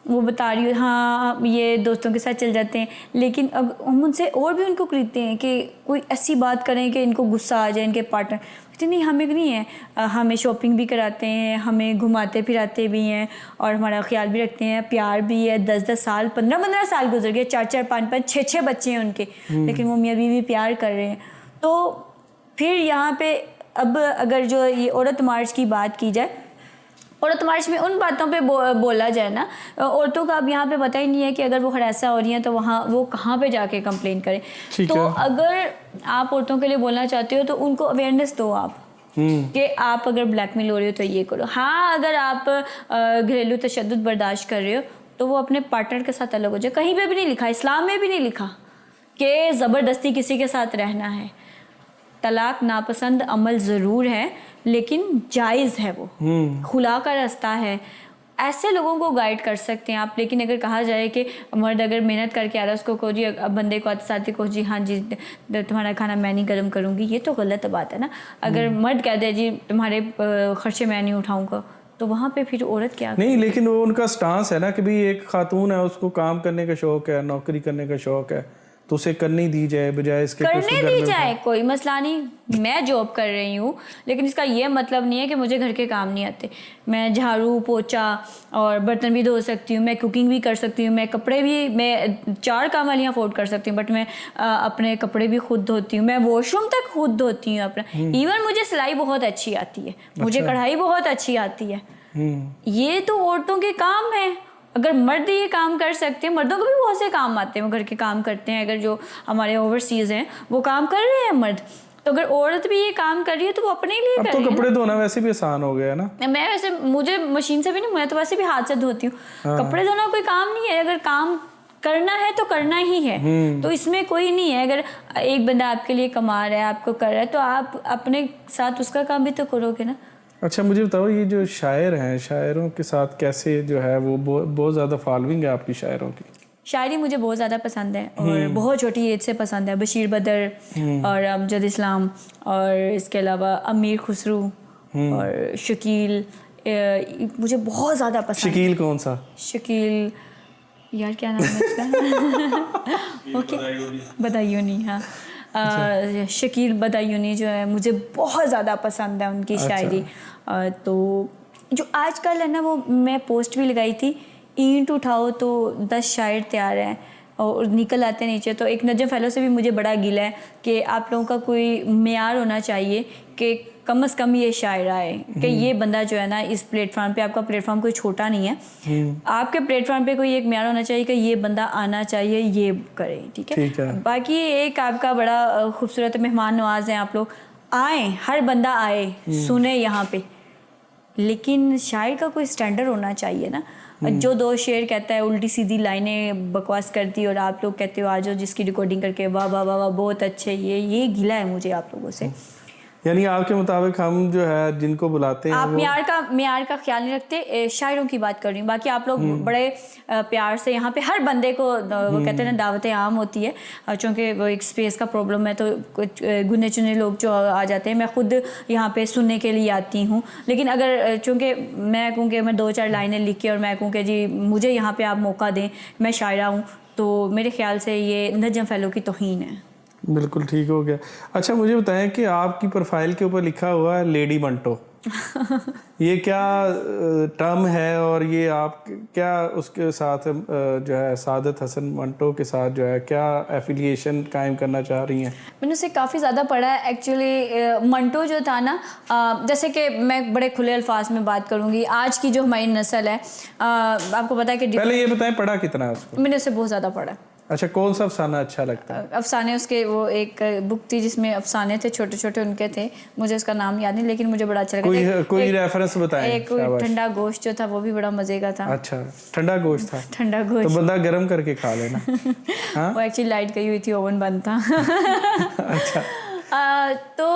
वो बता रही हो हाँ ये दोस्तों के साथ चल जाते हैं, लेकिन अब हम उनसे और भी उनको खरीदते हैं कि कोई ऐसी बात करें कि इनको गुस्सा आ जाए इनके पार्टनर। कहते नहीं, हमें नहीं है, हमें शॉपिंग भी कराते हैं, हमें घुमाते फिराते भी हैं और हमारा ख्याल भी रखते हैं, प्यार भी है। 10-10 साल 15-15 साल गुजर गए, 4-4 5-5 6-6 बच्चे हैं उनके, लेकिन वो मियाँ बीवी प्यार कर रहे हैं। तो फिर यहाँ पे अब अगर जो ये औरत मार्च की बात की जाए, औरत मार्च में उन बातों पे बोला जाए ना, औरतों का अब यहाँ पे पता ही नहीं है कि अगर वो हरासा हो रही हैं तो वहाँ वो कहाँ पे जाके कंप्लेन करें। तो अगर आप औरतों के लिए बोलना चाहते हो तो उनको अवेयरनेस दो आप कि आप अगर ब्लैकमेल हो रही हो तो ये करो। हाँ, अगर आप घरेलू तशद्दुद बर्दाश्त कर रहे हो तो वो अपने पार्टनर के साथ अलग हो जाए। कहीं पे भी नहीं लिखा, इस्लाम में भी नहीं लिखा कि ज़बरदस्ती किसी के साथ रहना है। तलाक नापसंद अमल ज़रूर है लेकिन जायज़ है, वो खुला का रास्ता है। ऐसे लोगों को गाइड कर सकते हैं आप। लेकिन अगर कहा जाए कि मर्द अगर मेहनत करके आ रहा है उसको कहो जी, अब बंदे को साथी को जी हाँ जी तुम्हारा खाना मैं नहीं गर्म करूँगी, ये तो गलत बात है ना। अगर मर्द कह दे जी तुम्हारे खर्चे मैं नहीं उठाऊँगा, तो वहाँ पे फिर औरत क्या नहीं, लेकिन वो उनका स्टांस है ना कि भाई एक खातून है, उसको काम करने का शौक है, नौकरी करने का शौक है, तो उसे करनी दी जाए बजाय इसके करने दी जाए, कोई मसला नहीं। मैं जॉब कर रही हूँ लेकिन इसका ये मतलब नहीं है कि मुझे घर के काम नहीं आते। मैं झाड़ू पोछा और बर्तन भी धो सकती हूँ, मैं कुकिंग भी कर सकती हूँ, मैं कपड़े भी, मैं 4 काम वालियाँ अफोर्ड कर सकती हूँ, बट मैं अपने कपड़े भी खुद धोती हूँ, मैं वॉशरूम तक खुद धोती हूँ अपना। इवन मुझे सिलाई बहुत अच्छी आती है, मुझे कढ़ाई बहुत अच्छी आती है। ये तो औरतों के काम है। अगर मर्द ये काम कर सकते हैं, मर्दों को भी बहुत से काम आते हैं, वो घर के काम करते हैं। अगर जो हमारे ओवरसीज़ हैं वो काम कर रहे हैं मर्द, तो अगर औरत भी ये काम कर रही है तो वो अपने लिए कर रही है। अब तो कपड़े धोना वैसे भी आसान हो गया है ना। मैं वैसे, मुझे मशीन से भी नहीं, मैं तो वैसे भी हाथ से धोती हूँ। कपड़े धोना कोई काम नहीं है। अगर काम करना है तो करना ही है, तो इसमें कोई नहीं है। अगर एक बंदा आपके लिए कमा रहा है, आपको कर रहा है, तो आप अपने साथ उसका काम भी तो करोगे ना। अच्छा मुझे बताओ, ये जो शायर हैं, शायरों के साथ कैसे जो है वो बहुत ज़्यादा फॉलोइंग है आपकी शायरों की? शायरी मुझे बहुत ज़्यादा पसंद है और बहुत छोटी एज से पसंद है। बशीर बदर और अमजद इस्लाम और इसके अलावा अमीर खुसरू और शकील, मुझे बहुत ज़्यादा पसंद। शकील कौन सा? शकील, यार क्या नाम है इसका? ओके, बदायूनी, हाँ। शकील बदायूनी जो है मुझे बहुत ज़्यादा पसंद है उनकी शायरी। तो जो आजकल है ना, वो मैं पोस्ट भी लगाई थी, ईंट उठाओ तो 10 शायर तैयार हैं और निकल आते नीचे। तो एक नजम फैलो से भी मुझे बड़ा गिला है कि आप लोगों का कोई मेयार होना चाहिए कि कम से कम ये शायर आए, कि ये बंदा जो है ना इस प्लेटफॉर्म पे, आपका प्लेटफॉर्म कोई छोटा नहीं है, आपके प्लेटफॉर्म पे कोई एक मेयार होना चाहिए कि ये बंदा आना चाहिए, ये करे, ठीक है। बाकी एक आपका बड़ा खूबसूरत मेहमान नवाज हैं आप लोग, आए, हर बंदा आए, सुने यहाँ पे, लेकिन शायर का कोई स्टैंडर्ड होना चाहिए ना। जो 2 शेर कहता है, उल्टी सीधी लाइनें बकवास करती और आप लोग कहते हो आ जाओ जिसकी रिकॉर्डिंग करके वाह वाह वाह वाह बहुत अच्छे, ये गिला है मुझे आप लोगों से। यानी आपके मुताबिक हम जो है जिनको बुलाते हैं, आप मियार का ख्याल नहीं रखते। शायरों की बात कर रही हूँ, बाकी आप लोग बड़े प्यार से यहाँ पे हर बंदे को, वो कहते हैं ना दावतें आम होती है, चूँकि वो एक स्पेस का प्रॉब्लम है, तो कुछ गुने चुने लोग जो आ जाते हैं। मैं खुद यहाँ पे सुनने के लिए आती हूँ, लेकिन अगर चूँकि मैं कहूँ कि मैं 2-4 लाइनें लिख के और मैं कहूँ कि जी मुझे यहाँ पर आप मौका दें, मैं शायरा हूँ, तो मेरे ख्याल से ये नजम फैलो की तौहीन है। बिल्कुल ठीक हो गया। अच्छा मुझे बताएं कि आपकी प्रोफाइल के ऊपर लिखा हुआ है लेडी मंटो, ये क्या टर्म है और ये आप क्या उसके साथ जो है सादत हसन मंटो के साथ जो है क्या एफिलिएशन कायम करना चाह रही हैं? मैंने उसे काफ़ी ज़्यादा पढ़ा है एक्चुअली। मंटो जो था ना, जैसे कि मैं बड़े खुले अल्फाज में बात करूँगी, आज की जो हमारी नस्ल है, आपको पता है कि पहले ये बताएं पढ़ा कितना है उसको? मैंने उसे बहुत ज़्यादा पढ़ा। अच्छा कौन सा अफसाना अच्छा लगता है? अफसाने उसके, वो एक बुक थी जिसमें अफसाने थे, छोटे छोटे उनके थे, मुझे उसका नाम याद नहीं, लेकिन मुझे बड़ा अच्छा लगा। कोई रेफरेंस बताएं। एक ठंडा गोश्त जो था वो भी बड़ा मजे का था। अच्छा ठंडा गोश्त था? ठंडा गोश्त तो बंदा गर्म करके खा लेना। हाँ? वो एक्चुअली लाइट गई हुई थी, ओवन बंद था। अच्छा तो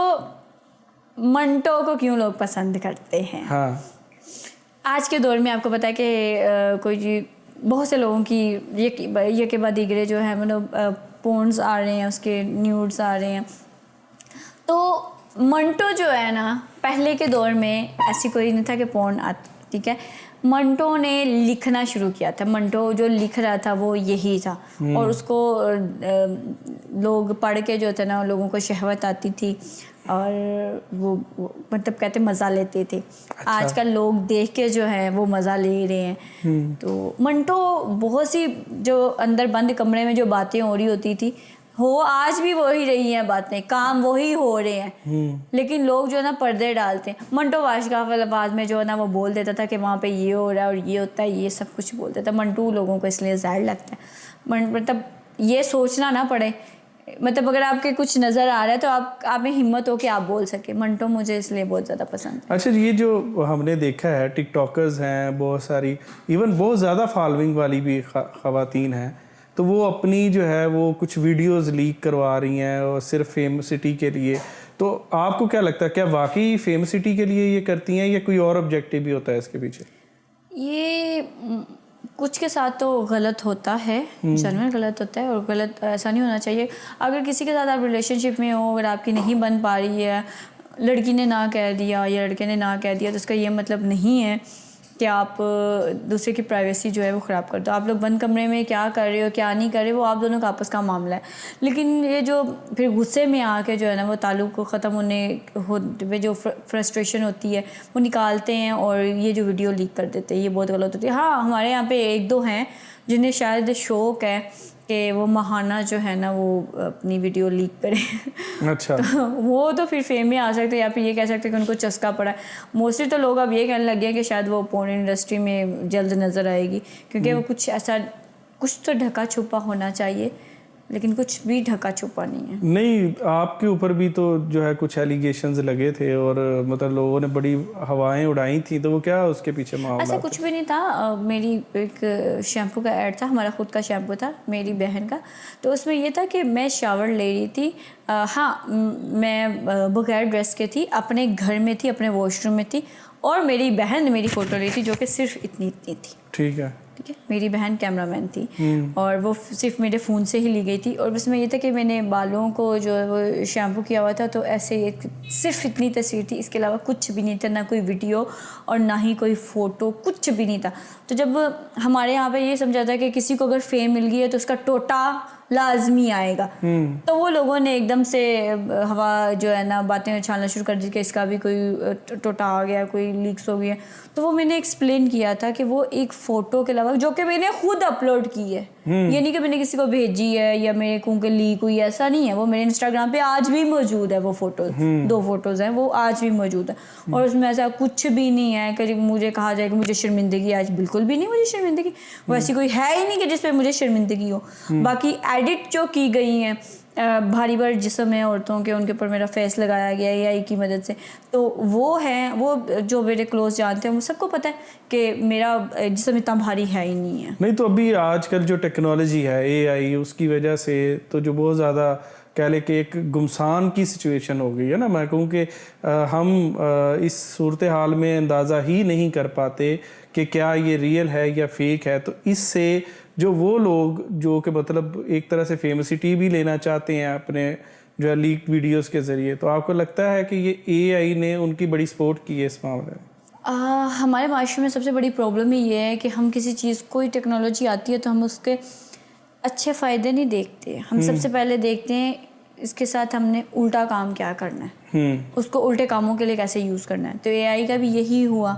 मंटो को क्यों लोग पसंद करते हैं? हाँ। आज के दौर में आपको पता है कि कोई बहुत से लोगों की ये के बाद दीगरे जो है मतलब पोर्न्स आ रहे हैं, उसके न्यूड्स आ रहे हैं। तो मंटो जो है ना, पहले के दौर में ऐसी कोई नहीं था कि पोर्न आती, ठीक है। मंटो ने लिखना शुरू किया था, मंटो जो लिख रहा था वो यही था, और उसको लोग पढ़ के जो थे ना, लोगों को शहवत आती थी और वो मतलब कहते मज़ा लेते थे। अच्छा। आजकल लोग देख के जो है वो मज़ा ले रहे हैं। तो मंटो बहुत सी जो अंदर बंद कमरे में जो बातें हो रही होती थी, हो आज भी वही रही हैं बातें, काम वही हो रहे हैं, लेकिन लोग जो है ना पर्दे डालते हैं। मंटो वाशगाफ अल्फाज में जो है ना वो बोल देता था कि वहाँ पे ये हो रहा है और ये होता है, ये सब कुछ बोल देता। मंटू लोगों को इसलिए ज़ाहिर लगता है, मतलब ये सोचना ना पड़े, मतलब अगर आपके कुछ नज़र आ रहा है तो आप में हिम्मत हो कि आप बोल सके। मंटो मुझे इसलिए बहुत ज़्यादा पसंद है। अच्छा ये जो हमने देखा है टिकटॉकर्स हैं बहुत सारी, इवन बहुत ज़्यादा फॉलोइंग वाली भी ख़वातीन हैं, तो वो अपनी जो है वो कुछ वीडियोस लीक करवा रही हैं और सिर्फ फेमसिटी के लिए। तो आपको क्या लगता है, क्या वाकई फेमसिटी के लिए ये करती हैं या कोई और ऑब्जेक्टिव भी होता है इसके पीछे? ये कुछ के साथ तो गलत होता है, जनरल गलत होता है, और गलत ऐसा नहीं होना चाहिए। अगर किसी के साथ आप रिलेशनशिप में हो, अगर आपकी नहीं बन पा रही है, लड़की ने ना कह दिया या लड़के ने ना कह दिया, तो उसका ये मतलब नहीं है कि आप दूसरे की प्राइवेसी जो है वो ख़राब कर दो। आप लोग बंद कमरे में क्या कर रहे हो क्या नहीं कर रहे, वो आप दोनों का आपस का मामला है। लेकिन ये जो फिर गुस्से में आके जो है ना वो ताल्लुक़ को ख़त्म होने जो फ्रस्ट्रेशन होती है वो निकालते हैं और ये जो वीडियो लीक कर देते हैं, ये बहुत गलत होती है। हाँ, हमारे यहाँ पे 1-2 हैं जिन्हें शायद शौक़ है कि वो महाना जो है ना वो अपनी वीडियो लीक करें। अच्छा। तो वो तो फिर फेम में आ सकते हैं, या फिर ये कह सकते हैं कि उनको चस्का पड़ा है। मोस्टली तो लोग अब ये कहने लगे हैं कि शायद वो पोर्न इंडस्ट्री में जल्द नज़र आएगी, क्योंकि वो कुछ ऐसा कुछ तो ढका छुपा होना चाहिए लेकिन कुछ भी ढका छुपा नहीं है। नहीं, आपके ऊपर भी तो जो है कुछ एलिगेशंस लगे थे और मतलब लोगों ने बड़ी हवाएं उड़ाई थी, तो वो क्या उसके पीछे मामला ऐसा कुछ भी नहीं था। मेरी एक शैम्पू का ऐड था, हमारा खुद का शैम्पू था मेरी बहन का। तो उसमें ये था कि मैं शावर ले रही थी, मैं बगैर ड्रेस के थी, अपने घर में थी, अपने वॉशरूम में थी, और मेरी बहन ने मेरी फ़ोटो ली थी जो कि सिर्फ इतनी इतनी थी। ठीक है। ठीक है, मेरी बहन कैमरामैन थी और वो सिर्फ मेरे फ़ोन से ही ली गई थी। और उसमें ये था कि मैंने बालों को जो वो शैम्पू किया हुआ था, तो ऐसे एक सिर्फ इतनी तस्वीर थी, इसके अलावा कुछ भी नहीं था, ना कोई वीडियो और ना ही कोई फ़ोटो, कुछ भी नहीं था। तो जब हमारे यहाँ पे ये समझा था कि किसी को अगर फेम मिल गई है तो उसका टोटा लाजमी आएगा, तो वो लोगों ने एकदम से हवा जो है ना बातें उछालना शुरू कर दी कि इसका भी कोई टोटा आ गया, कोई लीक्स हो गया। तो वो मैंने एक्सप्लेन किया था कि वो एक फ़ोटो के अलावा, जो कि मैंने खुद अपलोड की है, ये नहीं कि मैंने किसी को भेजी है या मेरे को लीक हुई, ऐसा नहीं है। वो मेरे इंस्टाग्राम पे आज भी मौजूद है, वो फ़ोटो 2 फोटोज़ हैं, वो आज भी मौजूद है। और उसमें ऐसा कुछ भी नहीं है कि मुझे कहा जाए कि मुझे शर्मिंदगी, आज बिल्कुल भी नहीं मुझे शर्मिंदगी। वैसी कोई है ही नहीं कि जिस पे मुझे शर्मिंदगी हो। बाकी एडिट जो की गई हैं, भारी भारी जिस्म है औरतों के, उनके ऊपर मेरा फेस लगाया गया है एआई की मदद से, तो वो है, वो जो मेरे क्लोज जानते हैं, वो सबको पता है कि मेरा जिस्म इतना भारी है ही नहीं है। नहीं, तो अभी आजकल जो टेक्नोलॉजी है एआई, उसकी वजह से तो जो बहुत ज़्यादा कह ले कि एक गुमसान की सिचुएशन हो गई है ना। मैं कहूँ कि हम इस सूरत हाल में अंदाज़ा ही नहीं कर पाते कि क्या ये रियल है या फेक है। तो इससे जो वो लोग जो कि मतलब एक तरह से फेमसिटी भी लेना चाहते हैं अपने जो है लीक वीडियोस के ज़रिए, तो आपको लगता है कि ये एआई ने उनकी बड़ी सपोर्ट की है इस मामले में? हमारे माशरे में सबसे बड़ी प्रॉब्लम ही ये है कि हम किसी चीज़, कोई टेक्नोलॉजी आती है तो हम उसके अच्छे फ़ायदे नहीं देखते। हम सबसे पहले देखते हैं इसके साथ हमने उल्टा काम क्या करना है, उसको उल्टे कामों के लिए कैसे यूज़ करना है। तो एआई का भी यही हुआ।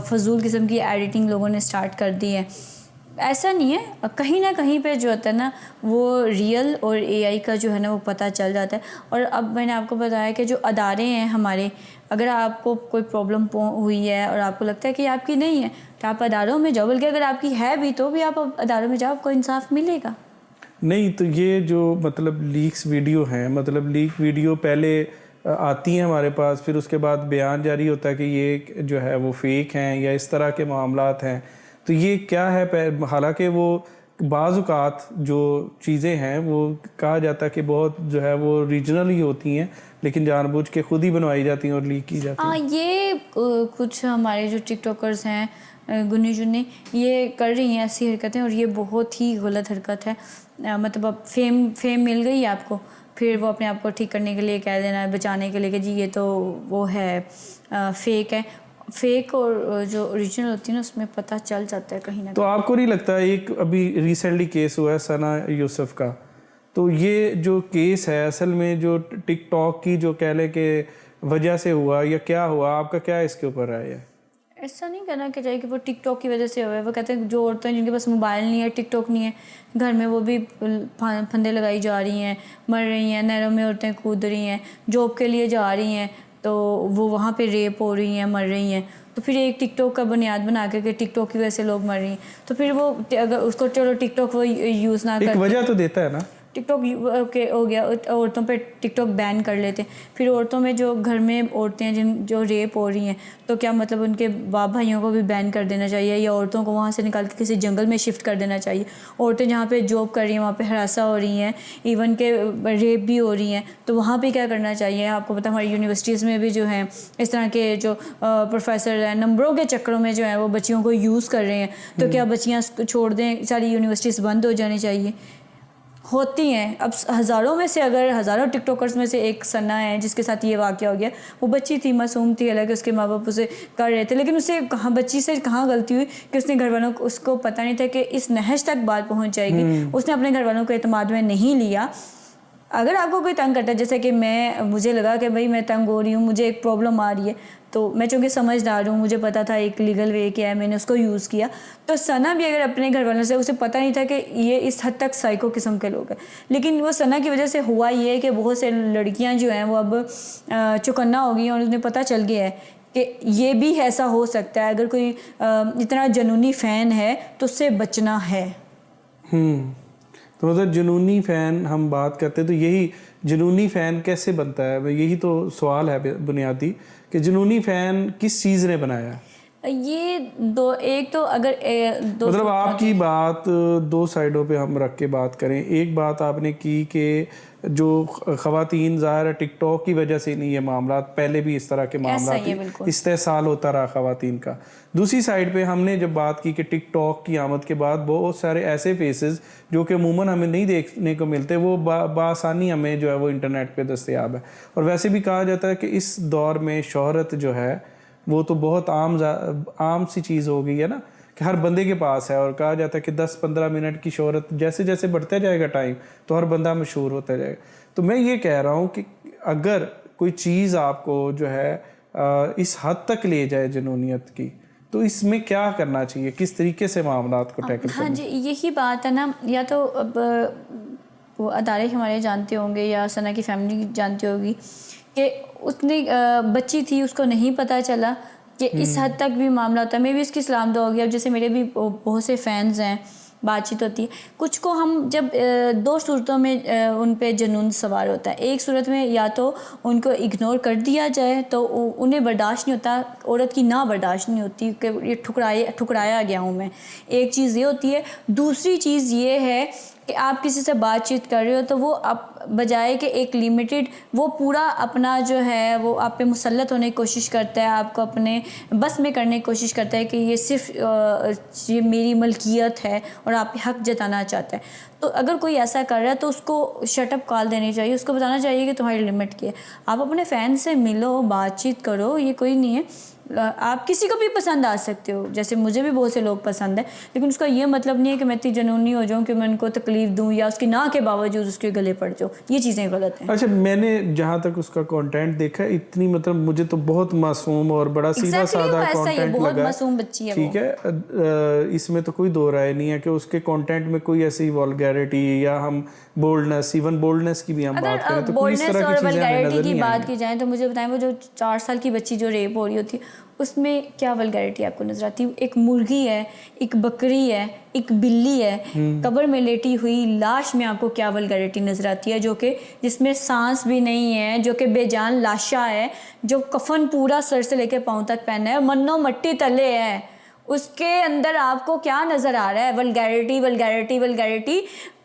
फजूल किस्म की एडिटिंग लोगों ने स्टार्ट कर दी है। ऐसा नहीं है, कहीं ना कहीं पे जो होता है ना, वो रियल और एआई का जो है ना वो पता चल जाता है। और अब मैंने आपको बताया कि जो अदारे हैं हमारे, अगर आपको कोई प्रॉब्लम हुई है और आपको लगता है कि आपकी नहीं है, तो आप अदारों में जाओ, बल्कि अगर आपकी है भी तो भी आप अदारों में जाओ, आपको इंसाफ मिलेगा। नहीं, तो ये जो मतलब लीक्स वीडियो हैं, मतलब लीक वीडियो पहले आती हैं हमारे पास, फिर उसके बाद बयान जारी होता है कि ये जो है वो फेक हैं या इस तरह के मामलात हैं। तो ये क्या है? हालांकि वो बाज़-औक़ात जो चीज़ें हैं वो कहा जाता है कि बहुत जो है वो रीजनल ही होती हैं, लेकिन जानबूझ के खुद ही बनवाई जाती हैं और लीक की जाती हैं। ये कुछ हमारे जो टिकटॉकर्स हैं, गुन्नी जुन्नी, ये कर रही हैं ऐसी हरकतें, और ये बहुत ही गलत हरकत है। मतलब अब फेम मिल गई आपको, फिर वो अपने आप को ठीक करने के लिए कह देना है, बचाने के लिए कि जी ये तो वो है, फेक है। फेक और जो ओरिजिनल होती है ना, उसमें पता चल जाता है कहीं ना तो आपको नहीं लगता, एक अभी रिसेंटली केस हुआ है सना यूसुफ का, तो ये जो केस है असल में जो टिकटॉक की जो कह ले के वजह से हुआ या क्या हुआ, आपका क्या इसके ऊपर राय है? ऐसा नहीं कहना कि चाहिए कि वो टिकटॉक की वजह से हुआ है। वो कहते हैं जो औरतें जिनके पास मोबाइल नहीं है, टिकटॉक नहीं है, घर में वो भी फंदे लगाई जा रही हैं, मर रही हैं, नहरों में औरतें कूद रही हैं, जॉब के लिए जा रही हैं, तो वो वहाँ पे रेप हो रही हैं, मर रही हैं। तो फिर एक टिकटॉक का बुनियाद बना के कि टिकटॉक की वजह से लोग मर रही हैं, तो फिर वो अगर उसको चलो टिकटॉक वो यूज़ ना एक कर, वजह तो देता है ना टिकटॉक के हो गया, औरतों पे टिकटॉक बैन कर लेते। फिर औरतों में जो घर में औरतें हैं जो रेप हो रही हैं, तो क्या मतलब उनके बाप भाइयों को भी बैन कर देना चाहिए, या औरतों को वहाँ से निकाल के किसी जंगल में शिफ्ट कर देना चाहिए? औरतें जहाँ पे जॉब कर रही हैं वहाँ पे हरासा हो रही हैं, इवन के रेप भी हो रही हैं, तो वहाँ पे क्या करना चाहिए? आपको पता हमारी यूनिवर्सिटीज़ में भी जो है इस तरह के जो प्रोफेसर हैं, नंबरों के चक्करों में जो है वो बच्चियों को यूज़ कर रहे हैं। तो क्या बच्चियाँ छोड़ दें, सारी यूनिवर्सिटीज़ बंद हो जानी चाहिए? होती हैं। अब हज़ारों में से, अगर हज़ारों टिकटॉकर्स में से एक सना है जिसके साथ ये वाक़या हो गया, वो बच्ची थी, मासूम थी, हालांकि उसके माँ बाप उसे कर रहे थे, लेकिन उसे कहाँ, बच्ची से कहाँ गलती हुई कि उसने घर वालों को, उसको पता नहीं था कि इस नहज तक बात पहुँच जाएगी, उसने अपने घर वालों को एतमाद में नहीं लिया। अगर आपको कोई तंग करता है, जैसे कि मुझे लगा कि भाई मैं तंग हो रही हूँ, मुझे एक प्रॉब्लम आ रही है, तो मैं चूँकि समझदार हूँ, मुझे पता था एक लीगल वे क्या है, मैंने उसको यूज़ किया। तो सना भी अगर अपने घर वालों से, उसे पता नहीं था कि ये इस हद तक साइको किस्म के लोग हैं, लेकिन वो सना की वजह से हुआ ये है कि बहुत से लड़कियाँ जो हैं वो अब चौकन्ना हो गई हैं और उन्हें पता चल गया है कि ये भी ऐसा हो सकता है। अगर कोई इतना जुनूनी फ़ैन है तो उससे बचना है। तो मतलब जुनूनी फ़ैन हम बात करते हैं तो यही जुनूनी फ़ैन कैसे बनता है, यही तो सवाल है बुनियादी कि जुनूनी फ़ैन किस चीज़ ने बनाया है? ये दो, एक तो अगर दो मतलब आपकी बात दो साइडों पे हम रख के बात करें। एक बात आपने की कि जो ख़वातीन ज़ाहिर है टिकटॉक की वजह से नहीं, ये मामला पहले भी इस तरह के मामला ऐसा ही है बिल्कुल। इस्तेहसाल होता रहा ख़वातीन का। दूसरी साइड पे हमने जब बात की कि टिकटॉक की आमद के बाद बहुत सारे ऐसे फेसेस जो कि अमूमन हमें नहीं देखने को मिलते, वो बासानी हमें जो है वो इंटरनेट पे दस्तयाब है। और वैसे भी कहा जाता है कि इस दौर में शोहरत जो है वो तो बहुत आम सी चीज़ हो गई है ना, कि हर बंदे के पास है। और कहा जाता है कि 10-15 मिनट की शोहरत जैसे जैसे बढ़ता जाएगा टाइम, तो हर बंदा मशहूर होता जाएगा। तो मैं ये कह रहा हूँ कि अगर कोई चीज़ आपको जो है इस हद तक ले जाए जुनूनियत की, तो इसमें क्या करना चाहिए, किस तरीके से मामलात को टैकल हाँ करना? जी, यही बात है ना। या तो अब वो अदारे हमारे जानते होंगे या सना की फैमिली जानती होगी कि उसने बच्ची थी, उसको नहीं पता चला कि इस हद तक भी मामला होता है। मैं भी उसकी सलाम दुआ होगी। अब जैसे मेरे भी बहुत से फैंस हैं, बातचीत होती है। कुछ को हम जब दो सूरतों में उन पे जुनून सवार होता है। एक सूरत में या तो उनको इग्नोर कर दिया जाए तो उन्हें बर्दाश्त नहीं होता, औरत की ना बर्दाश्त नहीं होती कि ये ठुकराया गया हूँ मैं। एक चीज़ ये होती है। दूसरी चीज़ ये है कि आप किसी से बातचीत कर रहे हो तो वो आप बजाय कि एक लिमिटेड, वो पूरा अपना जो है वो आप पे मुसल्लत होने की कोशिश करता है, आपको अपने बस में करने की कोशिश करता है कि ये सिर्फ ये मेरी मलकियत है और आप पे हक जताना चाहता है। तो अगर कोई ऐसा कर रहा है तो उसको शटअप कॉल देनी चाहिए, उसको बताना चाहिए कि तुम्हारी लिमिट क्या है। आप अपने फ़ैन से मिलो, बातचीत करो, ये कोई नहीं है। आप किसी को भी पसंद आ सकते हो, जैसे मुझे भी बहुत से लोग पसंद है, लेकिन उसका ये मतलब नहीं है कि मैं इतनी जुनूनी हो जाऊँ कि मैं उनको तकलीफ़ दूँ या उसकी ना के बावजूद उसके गले पड़ जाऊँ। ये चीज़ें गलत हैं। अच्छा, मैंने जहाँ तक उसका कंटेंट देखा है, इतनी मतलब मुझे तो बहुत मासूम और बड़ा सीधा साधा ऐसा ही है, कंटेंट बहुत लगा। मासूम बच्ची है वो। ठीक है, इसमें तो कोई दो राय नहीं है कि उसके कंटेंट में कोई ऐसी वल्गैरिटी या हम बोल्डनेस, इवन बोल्डनेस की भी हम बात करें अगर तो कोई इस बोल्डनेस तरह की और चीज़ें हमें वल्गैरिटी नज़र की नहीं बात आएंगी। की जाए तो मुझे बताएं, वो जो 4 साल की बच्ची जो रेप हो रही होती है उसमें क्या वल्गैरिटी आपको नजर आती है? एक मुर्गी है, एक बकरी है, एक बिल्ली है, कब्र में लेटी हुई लाश में आपको क्या वल्गैरिटी नजर आती है? जो कि जिसमें सांस भी नहीं है, जो कि बेजान लाशा है, जो कफन पूरा सर से लेकर पाँव तक पहना है, मन्नो मट्टी तले है, उसके अंदर आपको क्या नजर आ रहा है? Vulgarity vulgarity vulgarity.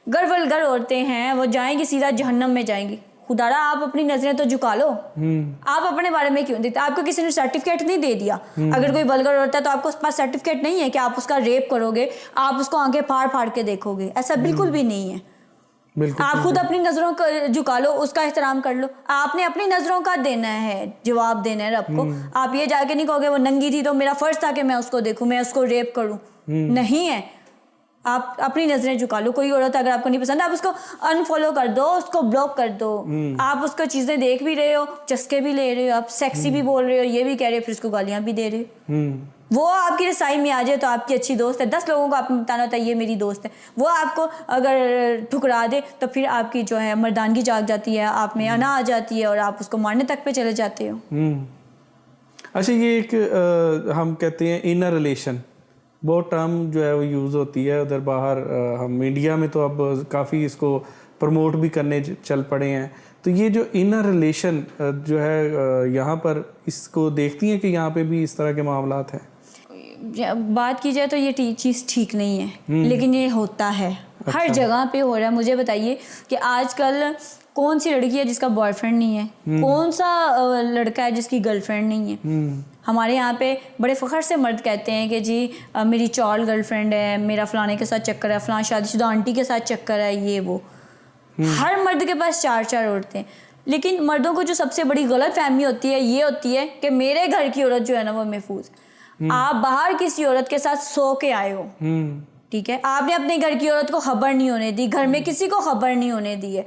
गर वल्गर औरतें हैं, वो जाएंगी सीधा जहन्नम में जाएंगी। खुदारा आप अपनी नजरें तो झुका लो। आप अपने बारे में क्यों देखते? आपको किसी ने सर्टिफिकेट नहीं दे दिया? अगर कोई वल्गर औरत है तो आपको उस पास सर्टिफिकेट नहीं है कि आप उसका रेप करोगे, आप उसको आंखें फाड़ फाड़ के देखोगे। ऐसा बिल्कुल भी नहीं है। बिल्कुल आप खुद अपनी नजरों को झुका लो, उसका एहतराम कर लो। आपने अपनी नजरों का देना है, जवाब देना है रब को। आप ये जाके नहीं कहोगे वो नंगी थी तो मेरा फर्ज था कि मैं उसको देखूं, मैं उसको रेप करूं। नहीं है। आप अपनी नजरें झुका लो। कोई औरत अगर आपको नहीं पसंद, आप उसको अनफॉलो कर दो, उसको ब्लॉक कर दो। आप उसको चीजें देख भी रहे हो, चस्के भी ले रहे हो, आप सेक्सी भी बोल रहे हो, ये भी कह रहे हो, फिर उसको गालियां भी दे रहे हो। वो आपकी रसाई में आ जाए तो आपकी अच्छी दोस्त है। 10 लोगों को आपने बताना होता है ये मेरी दोस्त है। वो आपको अगर ठुकरा दे तो फिर आपकी जो है मर्दानगी जाग जाती है, आप में अना आ जाती है और आप उसको मारने तक पे चले जाते हो। अच्छा, ये एक हम कहते हैं इनर रिलेशन, वो टर्म जो है वो यूज़ होती है उधर बाहर। हम इंडिया में तो अब काफ़ी इसको प्रमोट भी करने चल पड़े हैं। तो ये जो इनर रिलेशन जो है यहाँ पर इसको देखती हैं कि यहाँ पे भी इस तरह के मामलात हैं? बात की जाए तो ये चीज़ ठीक नहीं है, लेकिन ये होता है। हर जगह पे हो रहा है। मुझे बताइए कि आजकल कौन सी लड़की है जिसका बॉयफ्रेंड नहीं है? कौन सा लड़का है जिसकी गर्लफ्रेंड नहीं है? हमारे यहाँ पे बड़े फ़ख्र से मर्द कहते हैं कि जी मेरी 4 गर्लफ्रेंड है, मेरा फ़लाने के साथ चक्कर है, फ़लाँ शादीशुदा आंटी के साथ चक्कर है, ये वो। हर मर्द के पास 4-4 औरतें हैं। लेकिन मर्दों को जो सबसे बड़ी गलत फहमी होती है ये होती है कि मेरे घर की औरत जो है ना वो महफूज है। आप बाहर किसी औरत के साथ सो के आए हो, ठीक है, आपने अपने घर की औरत को खबर नहीं होने दी, घर में किसी को खबर नहीं होने दी है,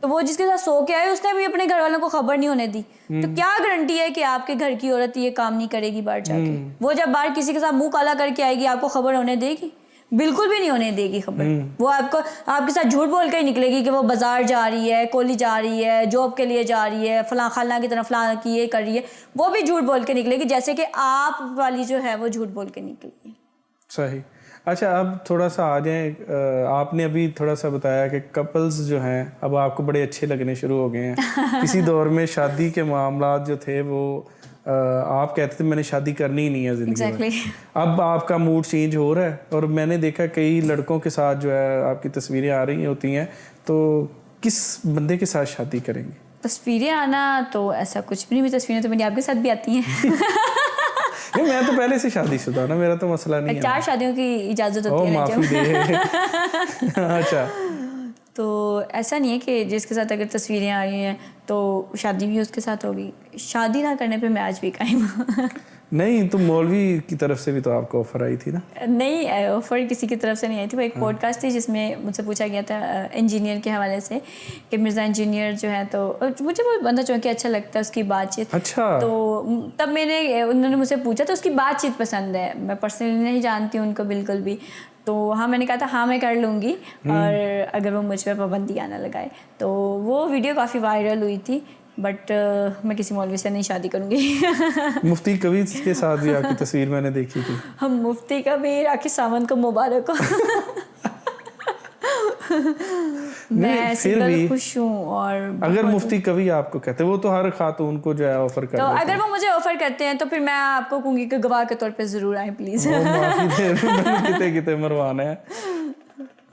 तो वो जिसके साथ सो के आए उसने भी अपने घर वालों को खबर नहीं होने दी। तो क्या गारंटी है कि आपके घर की औरत ये काम नहीं करेगी बाहर जाके? वो जब बाहर किसी के साथ मुंह काला करके आएगी आपको खबर होने देगी? बिल्कुल भी नहीं होने देगी खबर। वो आपको आपके साथ झूठ बोल के ही निकलेगी कि वो बाजार जा रही है, कोली जा रही है, जॉब के लिए जा रही है, फलां खाला की तरह फलां की ये कर रही है। वो भी झूठ बोल के निकलेगी, जैसे कि आप वाली जो है वो झूठ बोल के निकली है। सही। अच्छा, अब थोड़ा सा आ जाएं, आपने अभी थोड़ा सा बताया कि कपल्स जो हैं अब आपको बड़े अच्छे लगने शुरू हो गए हैं। किसी दौर में शादी के मामला जो थे वो आप कहते थे मैंने शादी करनी ही नहीं है ज़िंदगी में। अब आपका मूड चेंज हो रहा है, और मैंने देखा कई लड़कों के साथ जो है आपकी तस्वीरें आ रही होती हैं, तो किस बंदे के साथ शादी करेंगे? तस्वीरें आना तो ऐसा कुछ भी नहीं, मेरी तस्वीरें तो मेरी आपके साथ भी आती हैं। नहीं, मैं तो पहले से शादीशुदा ना, मेरा तो मसला नहीं है। 4 शादियों की इजाज़त होती है ना माफ़ी दे। अच्छा, तो ऐसा नहीं है कि जिसके साथ अगर तस्वीरें आ रही हैं तो शादी भी उसके साथ होगी। शादी ना करने पे मैं आज भी कायम हूँ। नहीं तो मौलवी की तरफ से भी तो आपको ऑफर आई थी ना? नहीं, ऑफर किसी की तरफ से नहीं आई थी। वो एक पॉडकास्ट थी जिसमें मुझसे पूछा गया था इंजीनियर के हवाले से कि मिर्ज़ा इंजीनियर जो है, तो मुझे वो बंदा चूँकि अच्छा लगता है, उसकी बातचीत। अच्छा। तो तब उन्होंने मुझसे पूछा, तो उसकी बातचीत पसंद है। मैं पर्सनली नहीं जानती हूँ उनको बिल्कुल भी, तो हाँ मैंने कहा था हाँ मैं कर लूँगी, और अगर वो मुझ पर पाबंदी आना लगाए। तो वो वीडियो काफ़ी वायरल हुई थी, बट मैं किसी मौलवी से नहीं शादी करूँगी। मुफ्ती कबीर के साथ भी आपकी तस्वीर मैंने देखी थी। हम मुफ्ती कबीर, राखी सावंत को मुबारक हो। मैं सिंगल खुश हूँ। और अगर मुफ्ती कभी आपको कहते, वो तो हर खातून को जो है ऑफर कर तो देते अगर वो मुझे ऑफर करते हैं तो फिर मैं आपको कहूँगी कि गवाह के तौर पे ज़रूर आए प्लीज़। माफी दे, मैंने किते किते मरवाना है।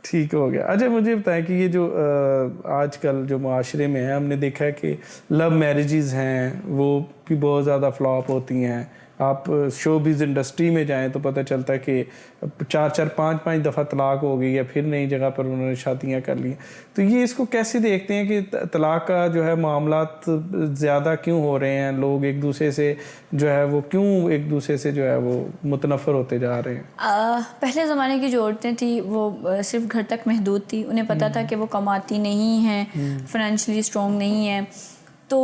ठीक हो गया। अच्छा, मुझे बताएं कि ये जो आजकल जो माशरे में है, हमने देखा है कि लव मैरिजेस हैं वो भी बहुत ज़्यादा फ्लॉप होती हैं। आप शोबिज़ इंडस्ट्री में जाएं तो पता चलता है कि 4-4 5-5 दफ़ा तलाक हो गई है, फिर नई जगह पर उन्होंने शादियां कर ली। तो ये इसको कैसे देखते हैं कि तलाक का जो है मामला ज़्यादा क्यों हो रहे हैं? लोग एक दूसरे से जो है वो क्यों एक दूसरे से जो है वो मुतनफ़र होते जा रहे हैं? पहले ज़माने की जो औरतें थी वो सिर्फ घर तक महदूद थी। उन्हें पता था कि वो कमाती नहीं हैं, फाइनेंशियली स्ट्रॉन्ग नहीं है, तो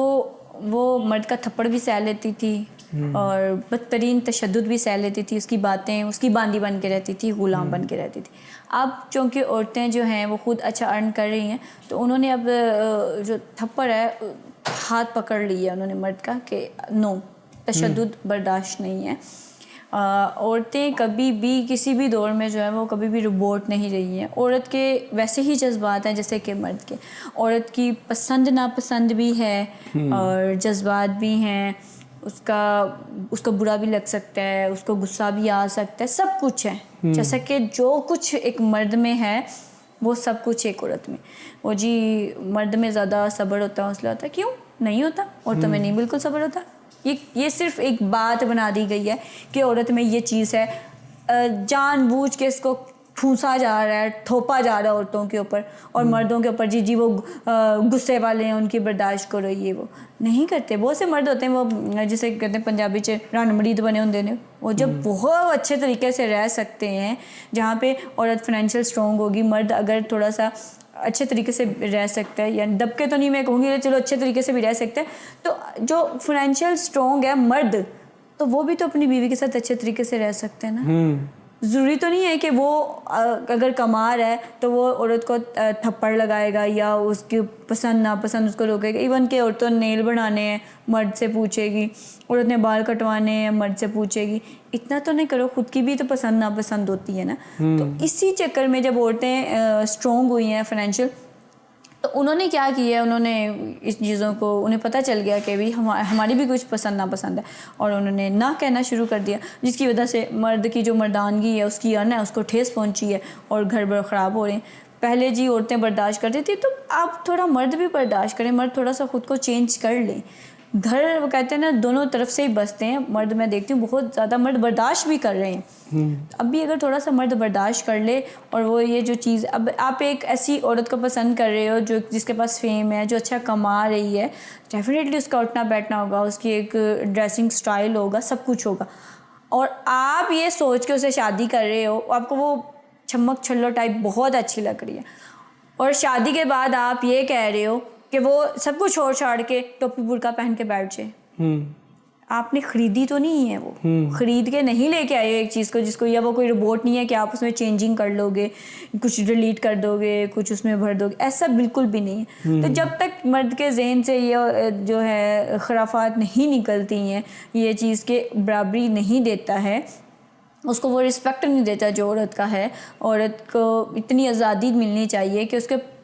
वो मर्द का थप्पड़ भी सह लेती थी और बदतरीन तशद्दुद भी सह लेती थी। उसकी बातें, उसकी बांदी बन के रहती थी, ग़ुलाम बन के रहती थी। अब चूँकि औरतें जो हैं वो खुद अच्छा अर्न कर रही हैं, तो उन्होंने अब जो थप्पड़ है हाथ पकड़ लिया उन्होंने मर्द का कि नो, तशद्दुद बर्दाश्त नहीं है। औरतें कभी भी किसी भी दौर में जो है वो कभी भी रोबोट नहीं रही हैं। औरत के वैसे ही जज्बात हैं जैसे कि मर्द के। औरत की पसंद नापसंद भी है और जज्बात भी हैं। उसका बुरा भी लग सकता है, उसको गुस्सा भी आ सकता है, सब कुछ है। जैसा कि जो कुछ एक मर्द में है वो सब कुछ एक औरत में। वो जी मर्द में ज़्यादा सब्र होता है, हौसला होता है, क्यों नहीं होता? औरतों में नहीं बिल्कुल सब्र होता। ये सिर्फ एक बात बना दी गई है कि औरत में ये चीज़ है, जानबूझ के इसको ठूंसा जा रहा है, थोपा जा रहा है औरतों के ऊपर और मर्दों के ऊपर जी वो गुस्से वाले हैं, उनकी बर्दाश्त करो, ये वो नहीं करते। बहुत से मर्द होते हैं वो जिसे कहते हैं पंजाबी च रन मरीद बने होंगे ने, वो जब बहुत अच्छे तरीके से रह सकते हैं, जहाँ पे औरत फाइनेंशियल स्ट्रॉन्ग होगी, मर्द अगर थोड़ा सा अच्छे तरीके से रह सकता है, या दबके तो नहीं मैं कहूँगी, चलो अच्छे तरीके से भी रह सकते हैं, तो जो फाइनेंशियल स्ट्रॉन्ग है मर्द, तो वो भी तो अपनी बीवी के साथ अच्छे तरीके से रह सकते हैं ना। ज़रूरी तो नहीं है कि वो अगर कमा रहा है तो वो औरत को थप्पड़ लगाएगा या उसकी पसंद नापसंद उसको रोकेगा। इवन के औरतों ने नेल बनाने हैं, मर्द से पूछेगी, औरत ने बाल कटवाने हैं, मर्द से पूछेगी। इतना तो नहीं करो, खुद की भी तो पसंद नापसंद होती है ना। तो इसी चक्कर में जब औरतें स्ट्रॉन्ग हुई हैं फाइनेंशियल, तो उन्होंने क्या किया, उन्होंने इस चीज़ों को, उन्हें पता चल गया कि भी हमारी भी कुछ पसंद नापसंद है, और उन्होंने ना कहना शुरू कर दिया, जिसकी वजह से मर्द की जो मर्दानगी है, उसकी अर्न है, उसको ठेस पहुंची है और घर बर ख़राब हो रहे हैं। पहले जी औरतें बर्दाश्त करती थी, तो अब थोड़ा मर्द भी बर्दाश्त करें, मर्द थोड़ा सा ख़ुद को चेंज कर लें। घर वो कहते हैं ना दोनों तरफ से ही बसते हैं। मर्द मैं देखती हूँ बहुत ज़्यादा मर्द बर्दाश्त भी कर रहे हैं। अब भी अगर थोड़ा सा मर्द बर्दाश्त कर ले, और वो ये जो चीज़, अब आप एक ऐसी औरत को पसंद कर रहे हो जो जिसके पास फेम है, जो अच्छा कमा रही है, डेफिनेटली उसका उठना बैठना होगा, उसकी एक ड्रेसिंग स्टाइल होगा, सब कुछ होगा, और आप ये सोच के उसे शादी कर रहे हो, आपको वो छमक छल्लो टाइप बहुत अच्छी लग रही है, और शादी के बाद आप ये कह रहे हो कि वो सब कुछ छोड़ छाड़ के टोपी बुर्का पहन के बैठ जाए। आपने खरीदी तो नहीं है, वो खरीद के नहीं लेके आए एक चीज़ को, जिसको, या वो कोई रोबोट नहीं है कि आप उसमें चेंजिंग कर लोगे, कुछ डिलीट कर दोगे, कुछ उसमें भर दोगे, ऐसा बिल्कुल भी नहीं है। तो जब तक मर्द के जहन से ये जो है खुराफात नहीं निकलती हैं, ये चीज़ के बराबरी नहीं देता है, उसको वो रिस्पेक्ट नहीं देता जो औरत का है। औरत को इतनी आज़ादी मिलनी चाहिए कि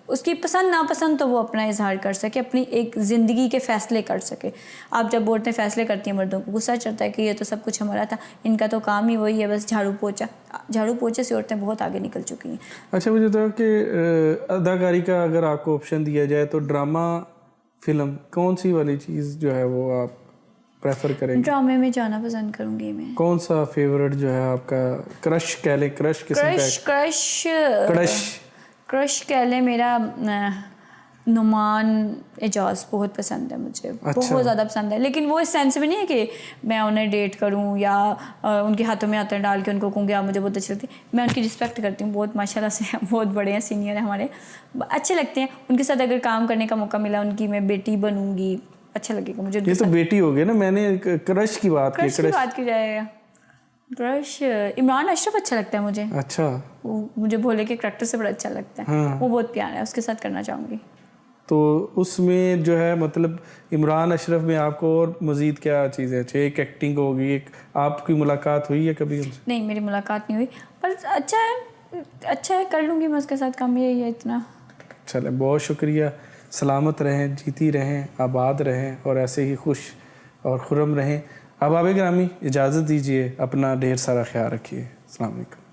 उसकी पसंद नापसंद तो वो अपना इजहार कर सके, अपनी एक ज़िंदगी के फ़ैसले कर सके। आप जब औरतें फ़ैसले करती हैं मर्दों को गुस्सा चढ़ता है कि ये तो सब कुछ हमारा था, इनका तो काम ही वही है बस झाड़ू पोछे से औरतें बहुत आगे निकल चुकी हैं। अच्छा, मुझे तो कि अदाकारी का अगर आपको ऑप्शन दिया जाए तो ड्रामा फिल्म कौन सी वाली चीज़ जो है वो आप प्रेफर करेंगे? ड्रामे में जाना पसंद करूँगी मैं। कौन सा फेवरेट जो है आपका? क्रश कह लें, क्रश किस्म का क्रश कह लें। मेरा नुमान एजाज बहुत पसंद है मुझे। अच्छा। बहुत ज़्यादा पसंद है, लेकिन वो इस सेंस में नहीं है कि मैं उन्हें डेट करूं या उनके हाथों में हाथ डाल के उनको कहूँगी आप मुझे बहुत अच्छी लगती है। मैं उनकी रिस्पेक्ट करती हूँ, बहुत माशाल्लाह से बहुत बड़े हैं, सीनियर हैं हमारे, अच्छे लगते हैं। उनके साथ अगर काम करने का मौका मिला, उनकी मैं बेटी बनूंगी, अच्छा लगेगा मुझे। ये तो बेटी हो गई ना, मैंने क्रश की बात की। क्रश की बात की जाए, क्रश इमरान अशरफ अच्छा लगता है मुझे। अच्छा। वो मुझे भोले के करैक्टर से बड़ा अच्छा लगता है। हाँ। वो बहुत प्यारा है, उसके साथ करना चाहूँगी। तो उसमें जो है मतलब इमरान अशरफ में आपको और मज़ीद क्या चीज़ें अच्छी? एक एक्टिंग होगी, एक आपकी मुलाकात हुई है कभी उनसे? नहीं, मेरी मुलाकात नहीं हुई, पर अच्छा है, कर लूँगी मैं उसके साथ काम, यही है इतना। चलें, बहुत शुक्रिया। सलामत रहें, जीती रहें, आबाद रहें और ऐसे ही खुश और खुर्रम रहें। अब आप ग्रामी इजाज़त दीजिए, अपना ढेर सारा ख्याल रखिए। अस्सलाम वालेकुम।